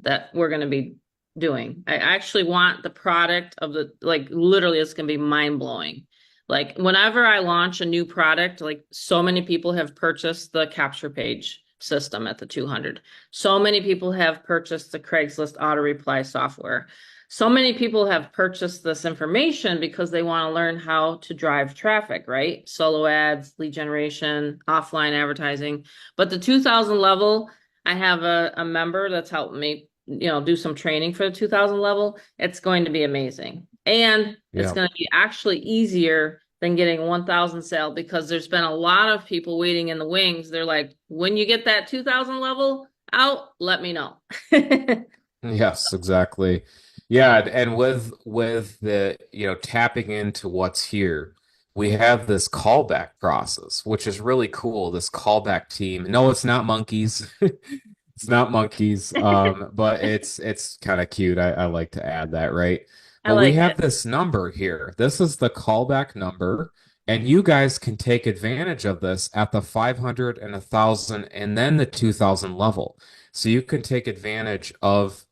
that we're going to be doing. I actually want the product of the, like, literally, it's going to be mind blowing. Like, whenever I launch a new product, like, so many people have purchased the capture page system at the 200. So many people have purchased the Craigslist auto reply software. So many people have purchased this information because they want to learn how to drive traffic, right? Solo ads, lead generation, offline advertising. But the 2,000 level, I have a member that's helped me, do some training for the 2,000 level. It's going to be amazing. And it's Yeah. going to be actually easier than getting 1,000 sale, because there's been a lot of people waiting in the wings. They're like, when you get that 2,000 level out, let me know. Yes, exactly. Yeah, and with the, tapping into what's here, we have this callback process, which is really cool. This callback team. No, it's not monkeys. It's not monkeys. But it's kind of cute. I like to add that, right? I But we like have it. this number here. This is the callback number, and you guys can take advantage of this at the 500 and 1,000 and then the 2,000 level. So you can take advantage of,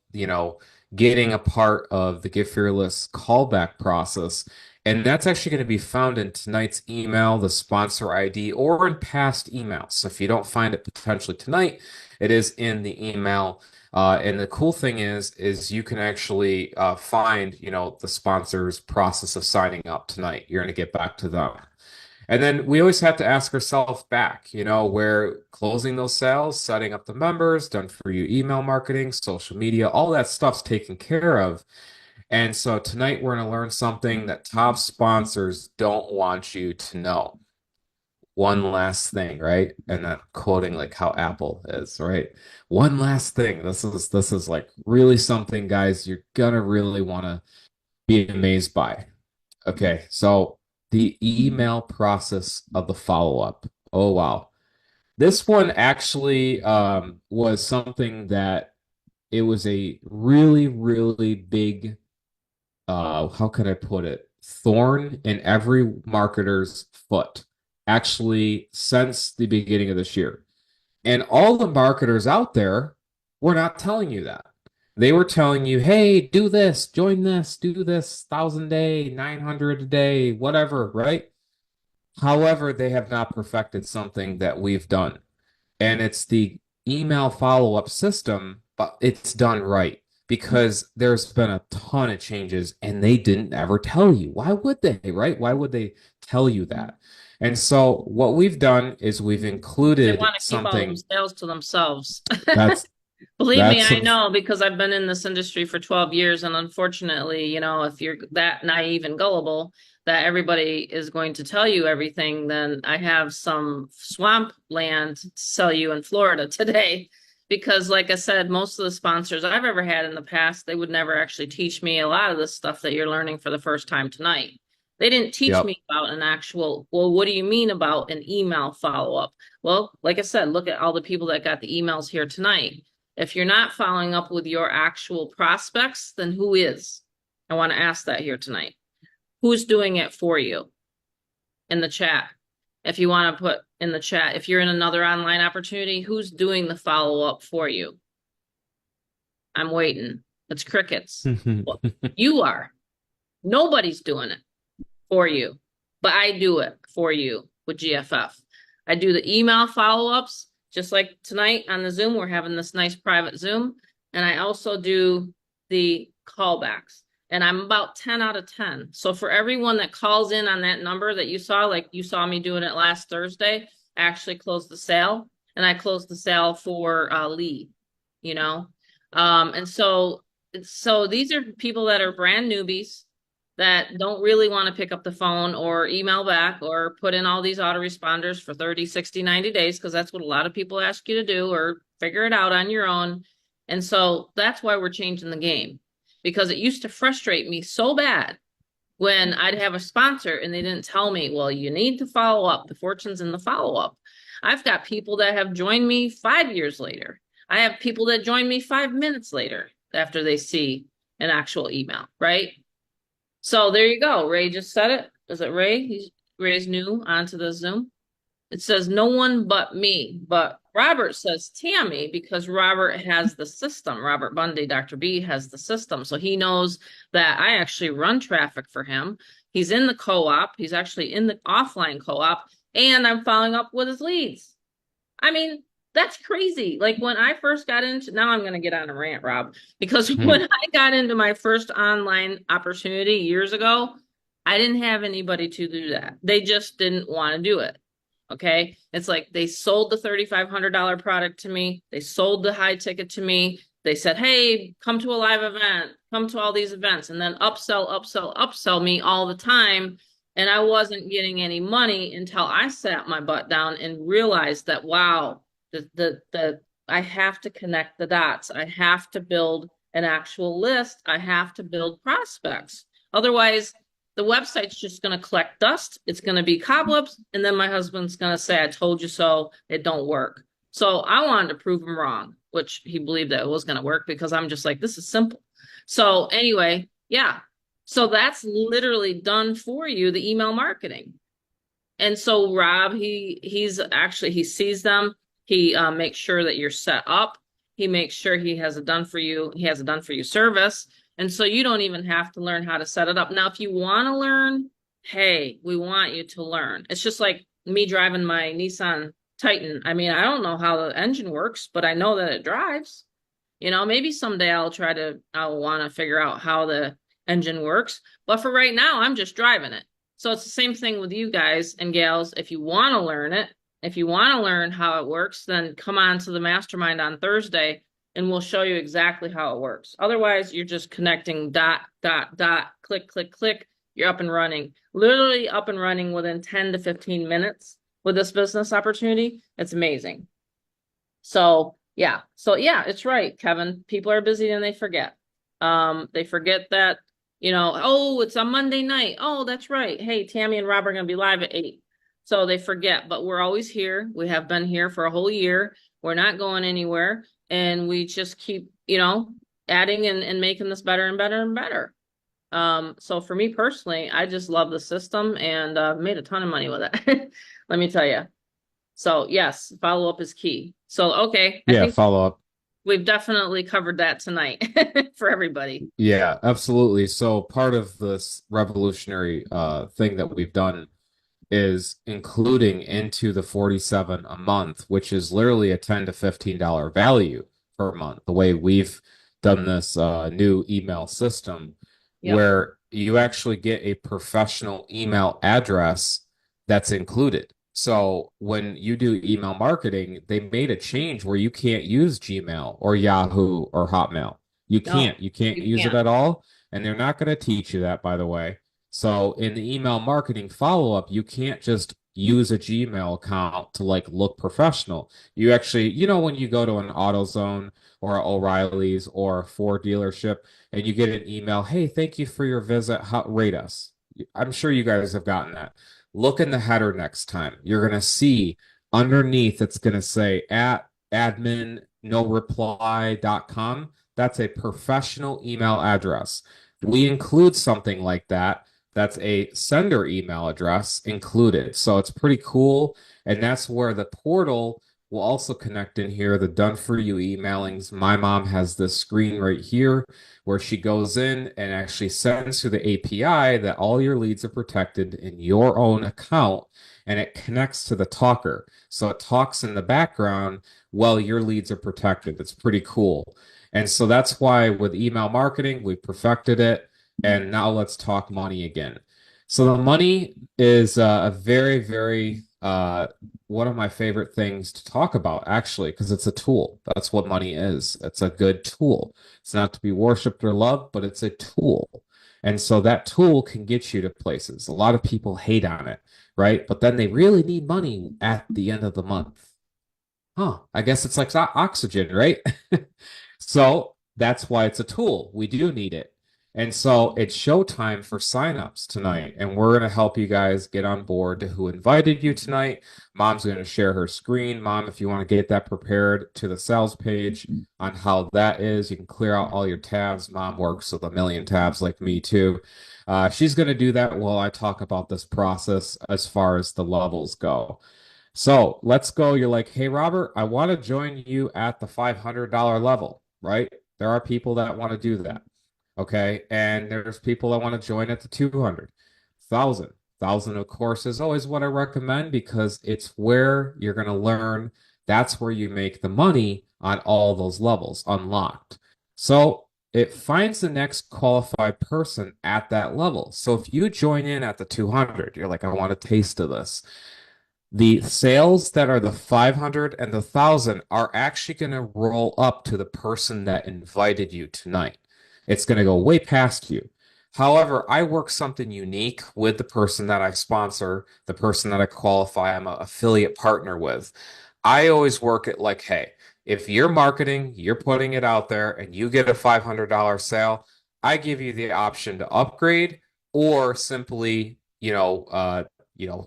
getting a part of the Get Fearless callback process. And that's actually going to be found in tonight's email, the sponsor ID, or in past emails. So if you don't find it potentially tonight, it is in the email. And the cool thing is you can actually find, the sponsor's process of signing up tonight. You're going to get back to them. And then we always have to ask ourselves back, where closing those sales, setting up the members, done for you email marketing, social media, all that stuff's taken care of. And so tonight we're going to learn something that top sponsors don't want you to know. One last thing, right? And I'm quoting like how Apple is, right? One last thing. This is like really something, guys, you're gonna really want to be amazed by. Okay, so the email process of the follow-up. Oh, wow. This one actually was something that it was a really, really big, how can I put it? Thorn in every marketer's foot, actually, since the beginning of this year. And all the marketers out there were not telling you that. They were telling you, hey, do this, join this, do this, 1,000 a day, 900 a day, whatever, right? However, they have not perfected something that we've done. And it's the email follow-up system, but it's done right because there's been a ton of changes and they didn't ever tell you. Why would they, right? Why would they tell you that? And so what we've done is we've They included want to keep all them something sales to themselves. that's Believe me, that's I some know, because I've been in this industry for 12 years. And unfortunately, if you're that naive and gullible that everybody is going to tell you everything, then I have some swamp land to sell you in Florida today. Because like I said, most of the sponsors I've ever had in the past, they would never actually teach me a lot of the stuff that you're learning for the first time tonight. They didn't teach yep. me about an actual, well, what do you mean about an email follow-up? Well, like I said, look at all the people that got the emails here tonight. If you're not following up with your actual prospects, then who is? I want to ask that here tonight. Who's doing it for you in the chat? If you want to put in the chat, if you're in another online opportunity, who's doing the follow-up for you? I'm waiting. It's crickets. Well, you are. Nobody's doing it for you, but I do it for you with GFF. I do the email follow-ups. Just like tonight on the Zoom, we're having this nice private Zoom. And I also do the callbacks. And I'm about 10 out of 10. So for everyone that calls in on that number that you saw, like you saw me doing it last Thursday, I actually closed the sale. And I closed the sale for Lee, And so these are people that are brand newbies that don't really want to pick up the phone or email back or put in all these autoresponders for 30, 60, 90 days, because that's what a lot of people ask you to do, or figure it out on your own. And so that's why we're changing the game, because it used to frustrate me so bad when I'd have a sponsor and they didn't tell me, well, you need to follow up. The fortune's in the follow-up. I've got people that have joined me 5 years later. I have people that join me 5 minutes later after they see an actual email, right? So there you go. Ray just said it. Is it Ray? Ray's new onto the Zoom. It says no one but me. But Robert says Tammy, because Robert has the system. Robert Bundy, Dr. B, has the system. So he knows that I actually run traffic for him. He's in the co-op. He's actually in the offline co-op. And I'm following up with his leads. I mean, that's crazy. Like when I first got into, now I'm going to get on a rant, Rob, because when I got into my first online opportunity years ago, I didn't have anybody to do that. They just didn't want to do it. Okay. It's like they sold the $3,500 product to me. They sold the high ticket to me. They said, hey, come to a live event, come to all these events, and then upsell me all the time. And I wasn't getting any money until I sat my butt down and realized that, wow, the I have to connect the dots. I have to build an actual list. I have to build prospects. Otherwise, the website's just going to collect dust. It's going to be cobwebs. And then my husband's going to say, I told you so. It don't work. So I wanted to prove him wrong, which he believed that it was going to work because I'm just like, this is simple. So anyway, yeah. So that's literally done for you, the email marketing. And so Rob, he sees them. He makes sure that you're set up. He makes sure he has a done for you service. And so you don't even have to learn how to set it up. Now, if you want to learn, hey, we want you to learn. It's just like me driving my Nissan Titan. I mean, I don't know how the engine works, but I know that it drives. You know, maybe someday I'll want to figure out how the engine works. But for right now, I'm just driving it. So it's the same thing with you guys and gals. If you want to learn it, if you want to learn how it works, then come on to the mastermind on Thursday and we'll show you exactly how it works. Otherwise, you're just connecting dot, dot, dot, click, click, click. You're up and running, literally up and running within 10 to 15 minutes with this business opportunity. It's amazing. So yeah, it's right, Kevin. People are busy and they forget. They forget that, you know, oh, it's a Monday night. Oh, that's right. Hey, Tammy and Rob are going to be live at 8. So they forget, but we're always here. We have been here for a whole year. We're not going anywhere. And we just keep, you know, adding and making this better and better and better. So for me personally, I just love the system and made a ton of money with it. Let me tell you. So yes, follow-up is key. So, okay. I think follow-up. we've definitely covered that tonight for everybody. Yeah, absolutely. So part of this revolutionary thing that we've done is including into the 47 a month, which is literally a $10 to $15 value per month. The way we've done this new email system, where you actually get a professional email address that's included. So when you do email marketing, they made a change where you can't use Gmail or Yahoo or Hotmail. You can't use it at all. And they're not going to teach you that, by the way. So in the email marketing follow-up, you can't just use a Gmail account to like look professional. You actually, you know, when you go to an AutoZone or O'Reilly's or a Ford dealership and you get an email, hey, thank you for your visit, rate us. I'm sure you guys have gotten that. Look in the header next time. You're going to see underneath it's going to say at admin.noreply.com. That's a professional email address. We include something like that. That's a sender email address included. So it's pretty cool. And that's where the portal will also connect in here, the done for you emailings. My mom has this screen right here where she goes in and actually sends through the API that all your leads are protected in your own account, and it connects to the talker. So it talks in the background while your leads are protected. It's pretty cool. And so that's why with email marketing, we perfected it. And now let's talk money again. So the money is a very, very one of my favorite things to talk about, actually, because it's a tool. That's what money is. It's a good tool. It's not to be worshipped or loved, but it's a tool. And so that tool can get you to places. A lot of people hate on it, right? But then they really need money at the end of the month. Huh, I guess it's like oxygen, right? So that's why it's a tool. We do need it. And so it's showtime for signups tonight, and we're going to help you guys get on board to who invited you tonight. Mom's going to share her screen. Mom, if you want to get that prepared to the sales page on how that is, you can clear out all your tabs. Mom works with a million tabs like me too. She's going to do that while I talk about this process as far as the levels go. So let's go. You're like, hey, Robert, I want to join you at the $500 level, right? There are people that want to do that. Okay, and there's people that want to join at the 200, 1,000. 1,000, of course, is always what I recommend because it's where you're going to learn. That's where you make the money on all those levels unlocked. So it finds the next qualified person at that level. So if you join in at the 200, you're like, I want a taste of this. The sales that are the 500 and the 1,000 are actually going to roll up to the person that invited you tonight. It's going to go way past you. However, I work something unique with the person that I sponsor, the person that I qualify, I'm an affiliate partner with. I always work it like, hey, if you're marketing, you're putting it out there and you get a $500 sale, I give you the option to upgrade or simply,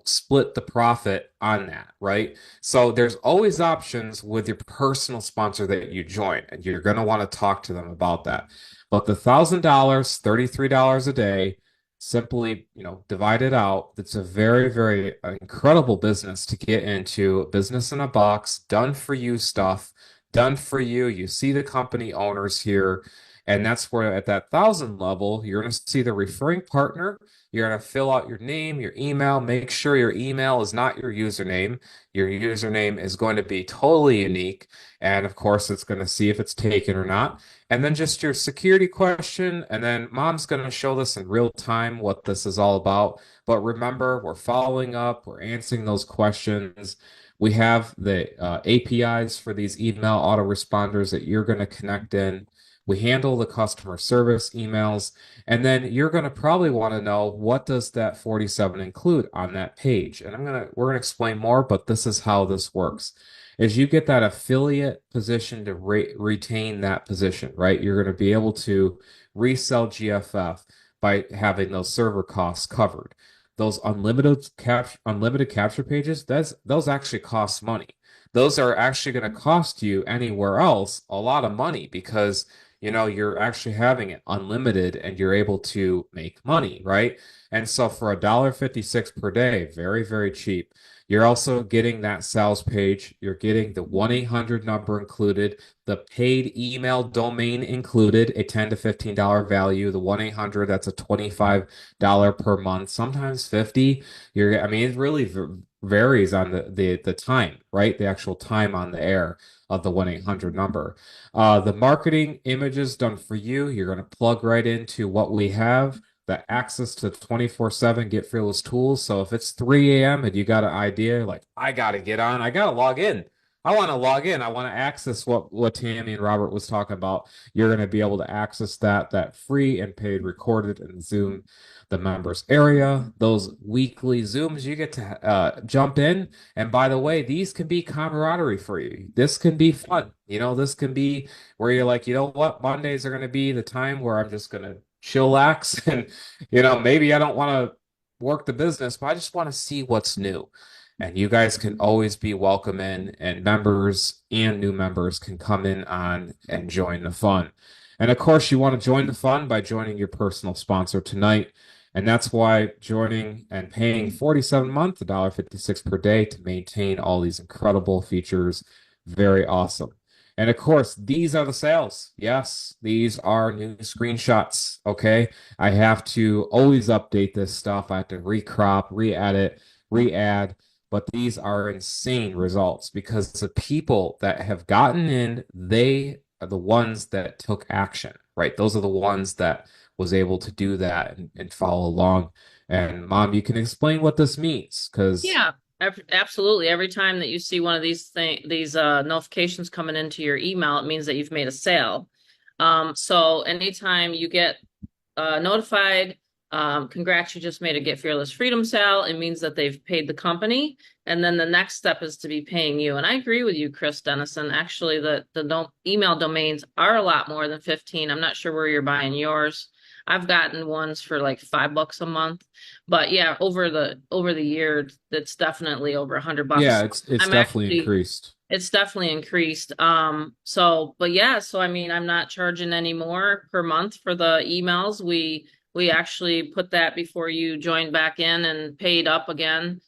split the profit on that, right? So there's always options with your personal sponsor that you join, and you're going to want to talk to them about that. But the $1,000, $33 a day, simply, divide it out. It's a very, very incredible business to get into, a business in a box, done for you stuff, done for you. You see the company owners here. And that's where at that 1,000 level, you're going to see the referring partner. You're going to fill out your name, your email. Make sure your email is not your username. Your username is going to be totally unique. And of course, it's going to see if it's taken or not. And then just your security question. And then mom's going to show this in real time what this is all about. But remember, we're following up, we're answering those questions. We have the APIs for these email autoresponders that you're going to connect in. We handle the customer service emails, and then you're going to probably want to know what does that 47 include on that page. And we're going to explain more, but this is how this works. Is you get that affiliate position to retain that position, right? You're going to be able to resell GFF by having those server costs covered. Those unlimited capture pages, those actually cost money. Those are actually going to cost you anywhere else a lot of money because you're actually having it unlimited and you're able to make money, right? And so for $1.56 per day, very, very cheap. You're also getting that sales page. You're getting the 1-800 number included, the paid email domain included, a $10 to $15 value. The 1-800, that's a $25 per month, sometimes 50. It really varies on the time, right? The actual time on the air of the 1-800 number. The marketing images done for you. You're going to plug right into what we have, the access to 24/7 Get Fearless tools. So if it's 3 a.m. and you got an idea, like, I got to get on, I got to log in. I want to log in. I want to access what Tammy and Robert was talking about. You're going to be able to access that free and paid recorded in Zoom, the members area, those weekly Zooms. You get to jump in. And by the way, these can be camaraderie for you. This can be fun. This can be where you're like, you know what? Mondays are going to be the time where I'm just going to chillax and, maybe I don't want to work the business, but I just want to see what's new. And you guys can always be welcome in, and members and new members can come in on and join the fun. And of course, you want to join the fun by joining your personal sponsor tonight. And that's why joining and paying 47 a month, $1.56 per day to maintain all these incredible features. Very awesome. And of course, these are the sales. Yes, these are new screenshots. Okay. I have to always update this stuff. I have to recrop, re-edit, re-add. But these are insane results because the people that have gotten in, they are the ones that took action, right? Those are the ones that was able to do that and follow along. And Mom, you can explain what this means because Yeah, absolutely. Every time that you see one of these notifications coming into your email, it means that you've made a sale. So anytime you get notified, congrats, you just made a Get Fearless Freedom sale. It means that they've paid the company. And then the next step is to be paying you. And I agree with you, Chris Dennison. Actually, the email domains are a lot more than 15. I'm not sure where you're buying yours. I've gotten ones for like $5 a month. But yeah, over the year, it's definitely over $100. yeah, it's definitely increased. It's definitely increased. But yeah, so I mean, I'm not charging any more per month for the emails. We actually put that before you joined back in and paid up again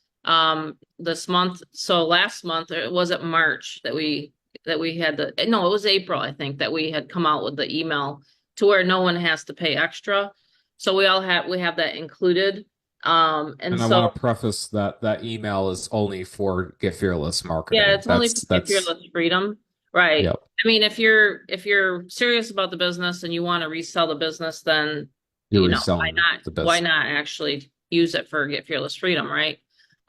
this month. So last month, it wasn't March that we had it was April, I think, that we had come out with the email to where no one has to pay extra. So we have that included. And I so want to preface that email is only for Get Fearless marketing. yeah, it's only for Get Fearless Freedom. Right. Yep. I mean, if you're serious about the business and you want to resell the business, then why not actually use it for Get Fearless Freedom, right?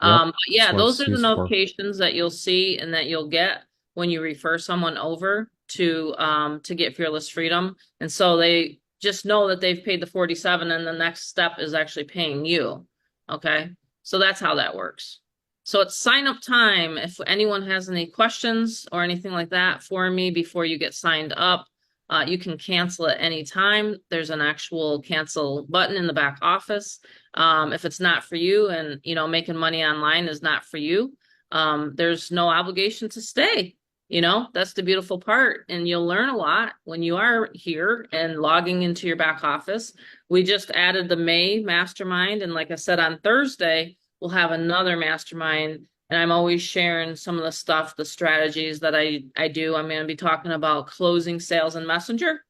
Yep. But yeah, those are the notifications that you'll see and that you'll get when you refer someone over to Get Fearless Freedom. And so they just know that they've paid the 47 and the next step is actually paying you. Okay. So that's how that works. So it's sign up time. If anyone has any questions or anything like that for me before you get signed up, you can cancel at any time. There's an actual cancel button in the back office. If it's not for you and, you know, making money online is not for you, there's no obligation to stay. You know, that's the beautiful part. And you'll learn a lot when you are here and logging into your back office. We just added the May mastermind. And like I said, on Thursday, we'll have another mastermind. And I'm always sharing some of the stuff, the strategies that I do. I'm going to be talking about closing sales in Messenger.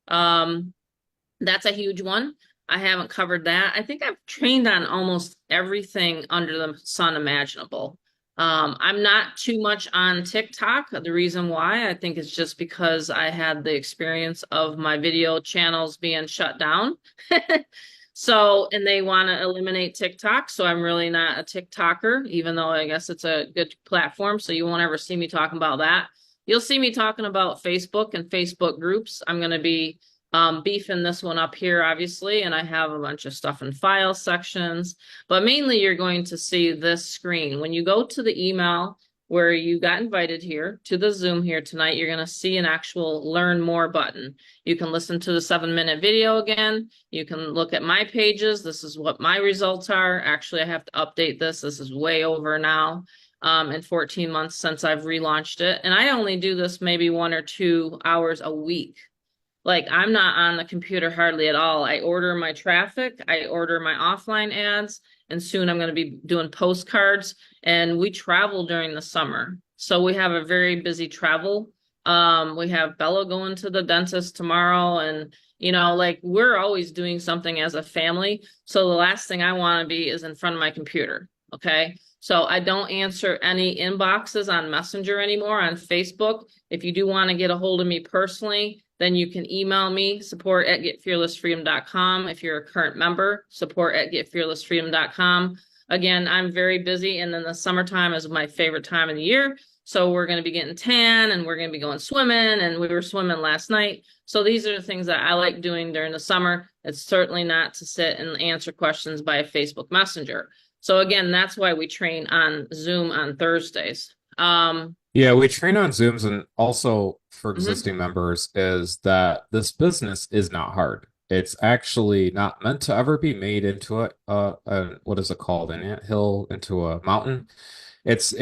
That's a huge one. I haven't covered that. I think I've trained on almost everything under the sun imaginable. I'm not too much on TikTok. The reason why I think it's just because I had the experience of my video channels being shut down. So, and they want to eliminate TikTok. So I'm really not a TikToker, even though I guess it's a good platform. So you won't ever see me talking about that. You'll see me talking about Facebook and Facebook groups. I'm going to be beefing this one up here, obviously, and I have a bunch of stuff in file sections, but mainly you're going to see this screen. When you go to the email where you got invited here to the Zoom here tonight, you're going to see an actual learn more button. You can listen to the 7-minute video again. You can look at my pages. This is what my results are. Actually, I have to update this. This is way over now. In 14 months since I've relaunched it. And I only do this maybe 1 or 2 hours a week. Like, I'm not on the computer hardly at all. I order my traffic, I order my offline ads, and soon I'm going to be doing postcards. And we travel during the summer. So we have a very busy travel. We have Bella going to the dentist tomorrow. And, you know, like, we're always doing something as a family. So the last thing I want to be is in front of my computer. Okay. So I don't answer any inboxes on Messenger anymore on Facebook. If you do want to get a hold of me personally, then you can email me, support@getfearlessfreedom.com. If you're a current member, support@getfearlessfreedom.com. Again, I'm very busy, and then the summertime is my favorite time of the year. So we're going to be getting tan, and we're going to be going swimming, and we were swimming last night. So these are the things that I like doing during the summer. It's certainly not to sit and answer questions by Facebook Messenger. So again, that's why we train on Zoom on Thursdays. Yeah, we train on Zooms, and also for existing members is that this business is not hard. It's actually not meant to ever be made into a what is it called? An anthill into a mountain. It's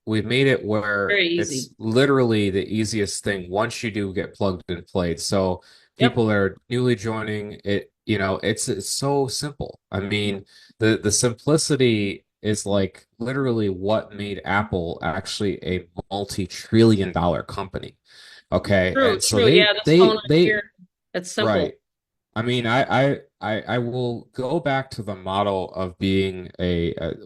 we've made it where Very it's easy. literally the easiest thing once you do get plugged and played. So Yep. people that are newly joining it, you know, it's so simple. I mean, the simplicity is like literally what made Apple actually a multi-trillion-dollar company. Okay. True, And so true. Yeah, this phone right they here, it's simple. right. I mean, I will go back to the model of being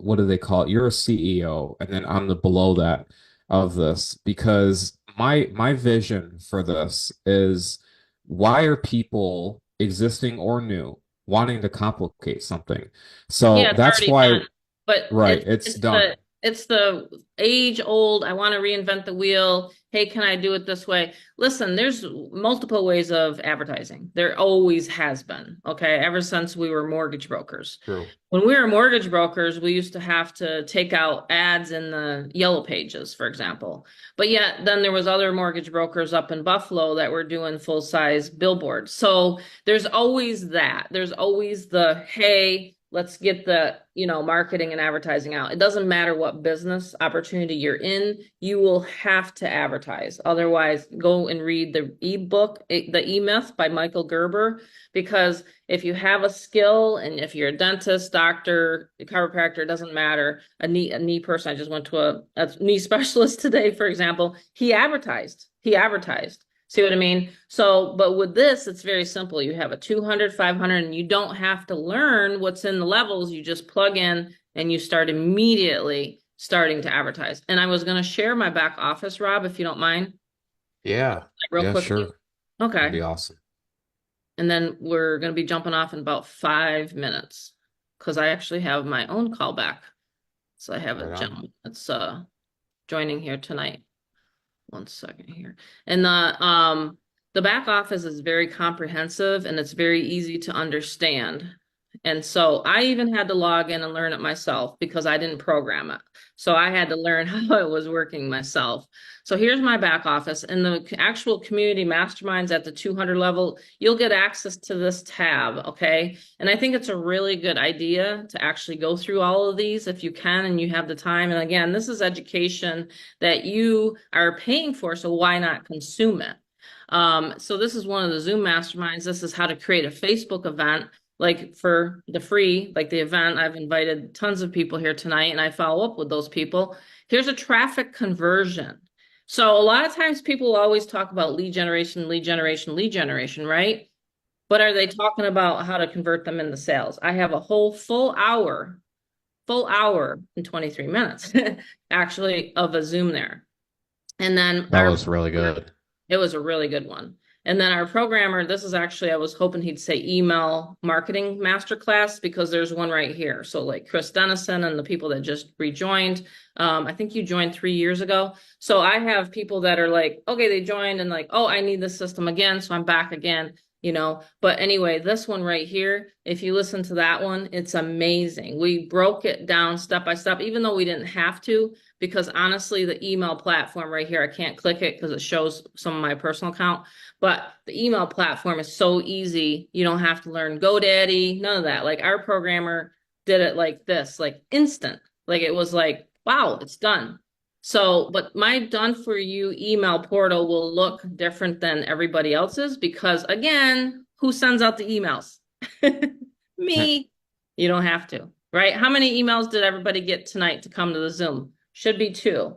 what do they call it? You're a CEO, and then I'm the below that of this, because my vision for this is, why are people existing or new wanting to complicate something? So Yeah, it's that's already why, done. But right, it's it's done. the age old, I want to reinvent the wheel. Hey, can I do it this way? Listen, there's multiple ways of advertising. There always has been, okay, ever since we were mortgage brokers. True. When we were mortgage brokers, we used to have to take out ads in the yellow pages, for example. But yet then there was other mortgage brokers up in Buffalo that were doing full-size billboards. So there's always that. There's always the, hey, let's get the, you know, marketing and advertising out. It doesn't matter what business opportunity you're in, you will have to advertise. Otherwise, go and read the ebook, The E-Myth by Michael Gerber, because if you have a skill, and if you're a dentist, doctor, chiropractor, it doesn't matter, a knee person, I just went to a knee specialist today, for example, he advertised. See what I mean? So, but with this, it's very simple. You have a 200, 500, and you don't have to learn what's in the levels. You just plug in and you start immediately starting to advertise. And I was going to share my back office, Rob, if you don't mind. Yeah. Like, real Yeah, quickly. sure. That'd Okay. be awesome. And then we're going to be jumping off in about 5 minutes because I actually have my own callback. So I have a Right on. gentleman that's joining here tonight. One second here. And the The back office is very comprehensive and it's very easy to understand. And so I even had to log in and learn it myself because I didn't program it. So I had to learn how it was working myself. So here's my back office. In the actual community masterminds at the 200 level, you'll get access to this tab, okay? And I think it's a really good idea to actually go through all of these if you can and you have the time. And again, this is education that you are paying for, so why not consume it? So this is one of the Zoom masterminds. This is how to create a Facebook event, like for the free, like the event. I've invited tons of people here tonight and I follow up with those people. Here's a traffic conversion. So a lot of times people always talk about lead generation, lead generation, lead generation, right? But are they talking about how to convert them into sales? I have a whole full hour and 23 minutes actually of a Zoom there. And then That was really good. it was a really good one. And then our programmer, this is actually, I was hoping he'd say email marketing masterclass because there's one right here. So like Chris Dennison and the people that just rejoined, I think you joined 3 years ago. So I have people that are like, okay, they joined and like, oh, I need this system again. So I'm back again, you know. But anyway, this one right here, if you listen to that one, it's amazing. We broke it down step by step, even though we didn't have to, because honestly, the email platform right here, I can't click it because it shows some of my personal account. But the email platform is so easy. You don't have to learn GoDaddy, none of that. Like our programmer did it like this, like instant. Like it was like, wow, it's done. So, but my done for you email portal will look different than everybody else's because again, who sends out the emails? Me. You don't have to, right? How many emails did everybody get tonight to come to the Zoom? Should be 2.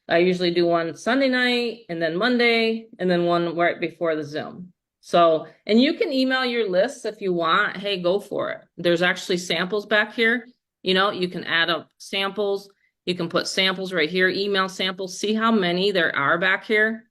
I usually do one Sunday night and then Monday and then one right before the Zoom. So, and you can email your lists if you want. Hey, go for it. There's actually samples back here. You know, you can add up samples. You can put samples right here, email samples. See how many there are back here.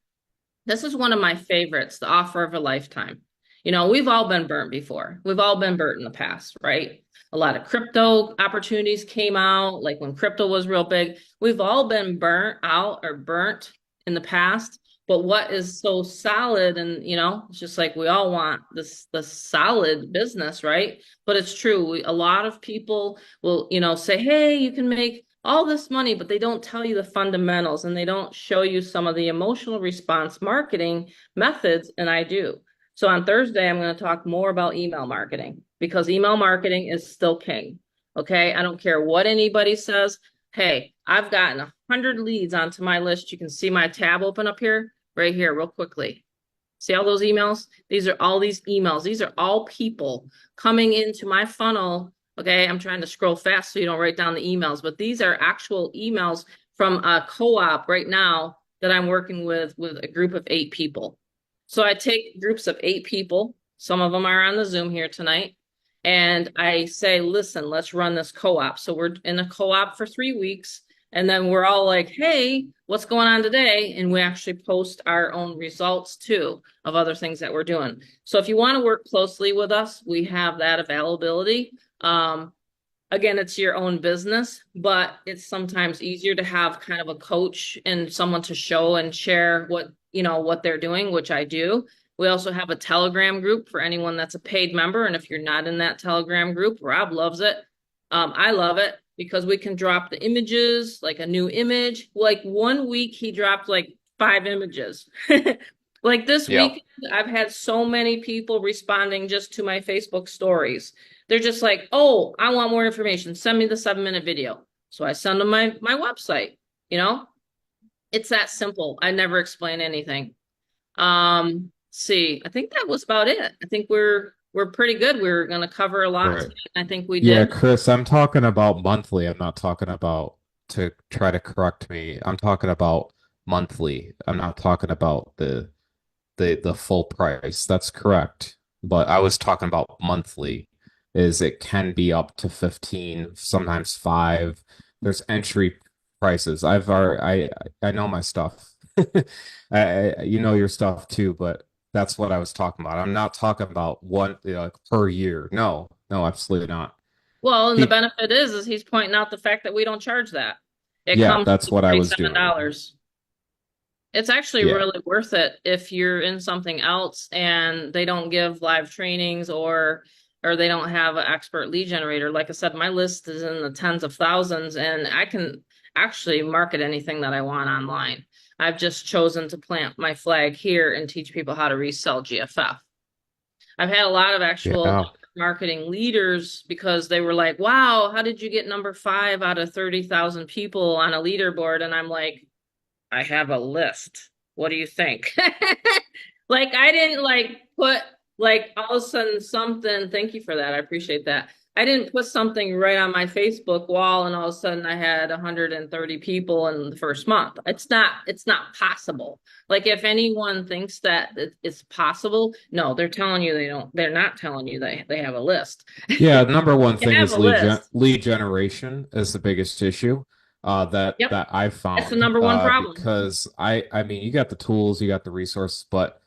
This is one of my favorites, the offer of a lifetime. You know, we've all been burnt before. We've all been burnt in the past, right? A lot of crypto opportunities came out, like when crypto was real big. We've all been burnt out or burnt in the past. But what is so solid, and you know, it's just like we all want the solid business, right? But it's true. A lot of people will, you know, say, hey, you can make all this money, but they don't tell you the fundamentals and they don't show you some of the emotional response marketing methods, and I do. So on Thursday, I'm going to talk more about email marketing because email marketing is still king. Okay. I don't care what anybody says. Hey, I've gotten 100 leads onto my list. You can see my tab open up here, right here, real quickly. See all those emails? These are all these emails. These are all people coming into my funnel. Okay. I'm trying to scroll fast so you don't write down the emails, but these are actual emails from a co-op right now that I'm working with a group of 8 people. So I take groups of 8 people, some of them are on the Zoom here tonight, and I say, listen, let's run this co-op. So we're in a co-op for 3 weeks, and then we're all like, hey, what's going on today? And we actually post our own results too of other things that we're doing. So if you want to work closely with us, we have that availability. Again, it's your own business, but it's sometimes easier to have kind of a coach and someone to show and share what, you know, what they're doing, which I do. We also have a Telegram group for anyone that's a paid member. And if you're not in that Telegram group, Rob loves it. I love it because we can drop the images, like a new image. Like 1 week, he dropped like 5 images. Like this week, I've had so many people responding just to my Facebook stories. They're just like, oh, I want more information. Send me the 7-minute video. So I send them my website, you know, it's that simple. I never explain anything. See, I think that was about it. I think we're pretty good. We're going to cover a lot. Right. I think we did. Yeah, Chris, I'm talking about monthly. I'm not talking about, to try to correct me. I'm talking about monthly. I'm not talking about the full price. That's correct. But I was talking about monthly. Is it can be up to 15, sometimes 5. There's entry prices. I know my stuff. You know your stuff too, but that's what I was talking about. I'm not talking about one, you know, like per year. No, absolutely not. Well, and the benefit is he's pointing out the fact that we don't charge that. It Yeah, comes that's to what I was doing. $47. It's actually Yeah. really worth it if you're in something else and they don't give live trainings or they don't have an expert lead generator. Like I said, my list is in the tens of thousands and I can actually market anything that I want online. I've just chosen to plant my flag here and teach people how to resell GFF. I've had a lot of actual Yeah. marketing leaders because they were like, wow, how did you get number 5 out of 30,000 people on a leaderboard? And I'm like, I have a list. What do you think? Like I didn't like put like all of a sudden something, thank you for that. I appreciate that. I didn't put something right on my Facebook wall and all of a sudden I had 130 people in the first month. It's not possible. Like if anyone thinks that it's possible, no, they're telling you they don't, they're not telling you they have a list. Yeah, number one You thing have is a list. lead generation is the biggest issue Yep. that I've That's the found number one problem. because I mean you got the tools, you got the resources, but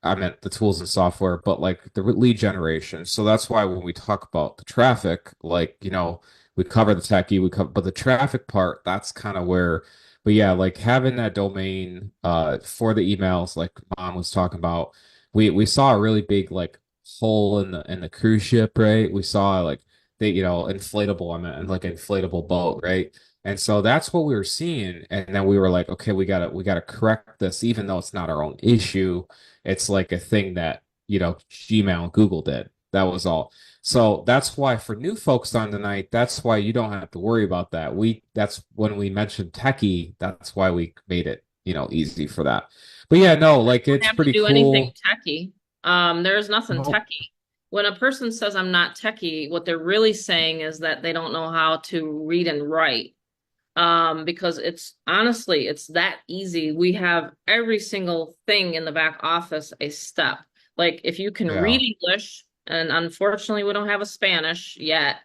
I meant the tools and software, but like the lead generation. So that's why when we talk about the traffic, like, we cover the techie, but the traffic part, that's kind of where, but yeah, like having that domain for the emails, like Mom was talking about, we saw a really big like hole in the cruise ship, right? We saw like inflatable, I meant, and like inflatable boat, right? And so that's what we were seeing. And then we were like, okay, we gotta correct this, even though it's not our own issue. It's like a thing that, Gmail and Google did. That was all. So that's why for new folks on tonight, that's why you don't have to worry about that. That's when we mentioned techie, that's why we made it, easy for that. But yeah, no, like Don't it's have to pretty do anything cool. techie. There's nothing Nope. techie. When a person says I'm not techie, what they're really saying is that they don't know how to read and write. Because it's honestly, it's that easy. We have every single thing in the back office a step. Like if you can read Yeah. English, and unfortunately we don't have a Spanish yet.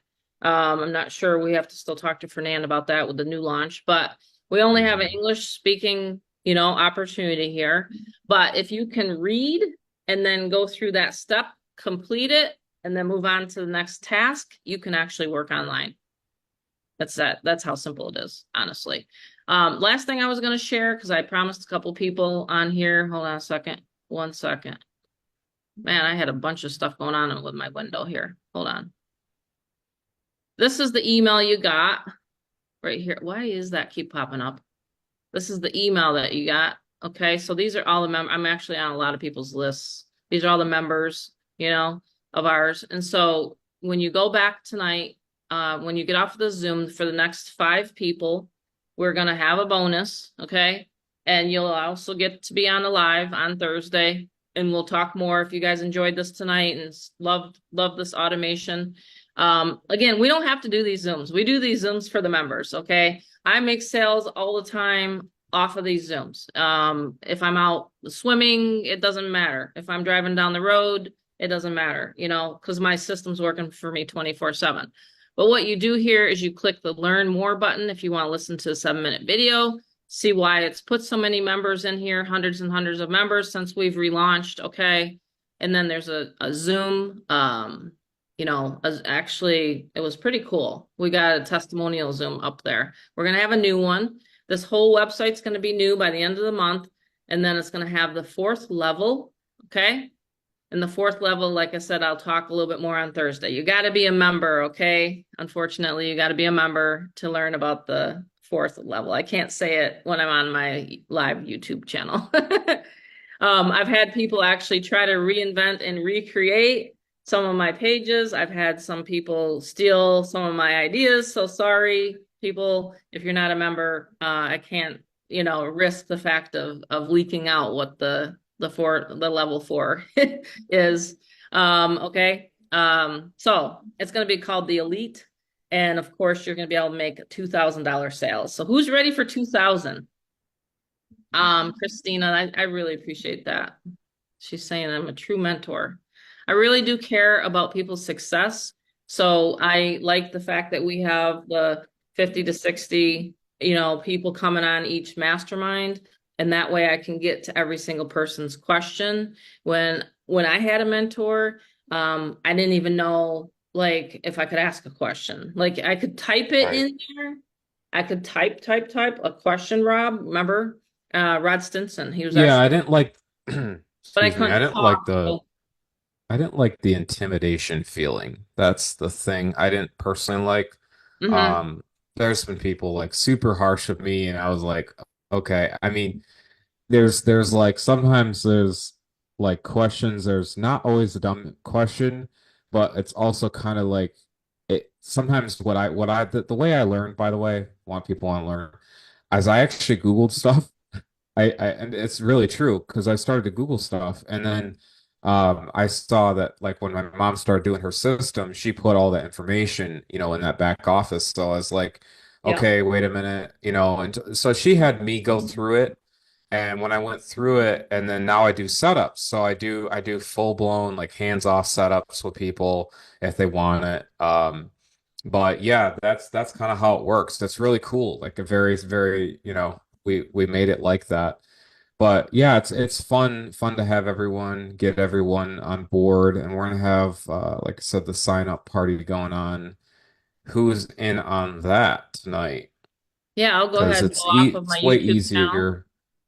I'm not sure. We have to still talk to Fernand about that with the new launch, but we only have an Mhm. English speaking, opportunity here. But if you can read and then go through that step, complete it, and then move on to the next task, you can actually work online. That's how simple it is, honestly. Last thing I was going to share, because I promised a couple people on here. Hold on a second. 1 second. Man, I had a bunch of stuff going on with my window here. Hold on. This is the email you got right here. Why is that keep popping up? This is the email that you got. Okay, so these are all the members. I'm actually on a lot of people's lists. These are all the members, of ours. And so when you go back tonight, when you get off the Zoom for the next 5 people, we're going to have a bonus. Okay. And you'll also get to be on the live on Thursday. And we'll talk more if you guys enjoyed this tonight and love this automation. Again, we don't have to do these Zooms. We do these Zooms for the members. Okay. I make sales all the time off of these Zooms. If I'm out swimming, it doesn't matter. If I'm driving down the road, it doesn't matter, because my system's working for me 24/7. But what you do here is you click the learn more button if you want to listen to a 7-minute video, see why it's put so many members in here, hundreds and hundreds of members since we've relaunched. Okay. And then there's a Zoom, actually it was pretty cool. We got a testimonial Zoom up there. We're going to have a new one. This whole website's going to be new by the end of the month. And then it's going to have the 4th level. Okay. And the 4th level, like I said, I'll talk a little bit more on Thursday. You got to be a member, okay? Unfortunately, you got to be a member to learn about the 4th level. I can't say it when I'm on my live YouTube channel. I've had people actually try to reinvent and recreate some of my pages. I've had some people steal some of my ideas. So sorry, people, if you're not a member, I can't, risk the fact of leaking out what the level 4 is. Okay. So it's going to be called the Elite. And of course, you're going to be able to make $2,000 sales. So who's ready for 2,000? Christina, I really appreciate that. She's saying I'm a true mentor. I really do care about people's success. So I like the fact that we have the 50 to 60, people coming on each mastermind. And that way I can get to every single person's question. When I had a mentor, I didn't even know like if I could ask a question. Like I could type it Right. in there. I could type a question, Rob. Remember? Rod Stinson. He was Yeah, actually, I didn't like but I excuse me, couldn't talk. So, I didn't like the intimidation feeling. That's the thing I didn't personally like. hmm. Um, there's been people like super harsh with me, and I was like, okay. I mean, there's like sometimes there's like questions. There's not always a dumb question, but it's also kind of like it. Sometimes the way I learned, by the way, want people want to learn, as I actually Googled stuff. And it's really true because I started to Google stuff and then I saw that like when my mom started doing her system, she put all that information, in that back office. So I was like, Yeah. okay, wait a minute, and so she had me go through it. And when I went through it, and then now I do setups. So I do full blown like hands-off setups with people if they want it. But yeah, that's kind of how it works. That's really cool. Like a very, we made it like that. But yeah, it's fun to have everyone get everyone on board, and we're gonna have like I said, the sign up party going on. Who's in on that tonight? Yeah, I'll go Because ahead and go off of my it's way YouTube channel. easier.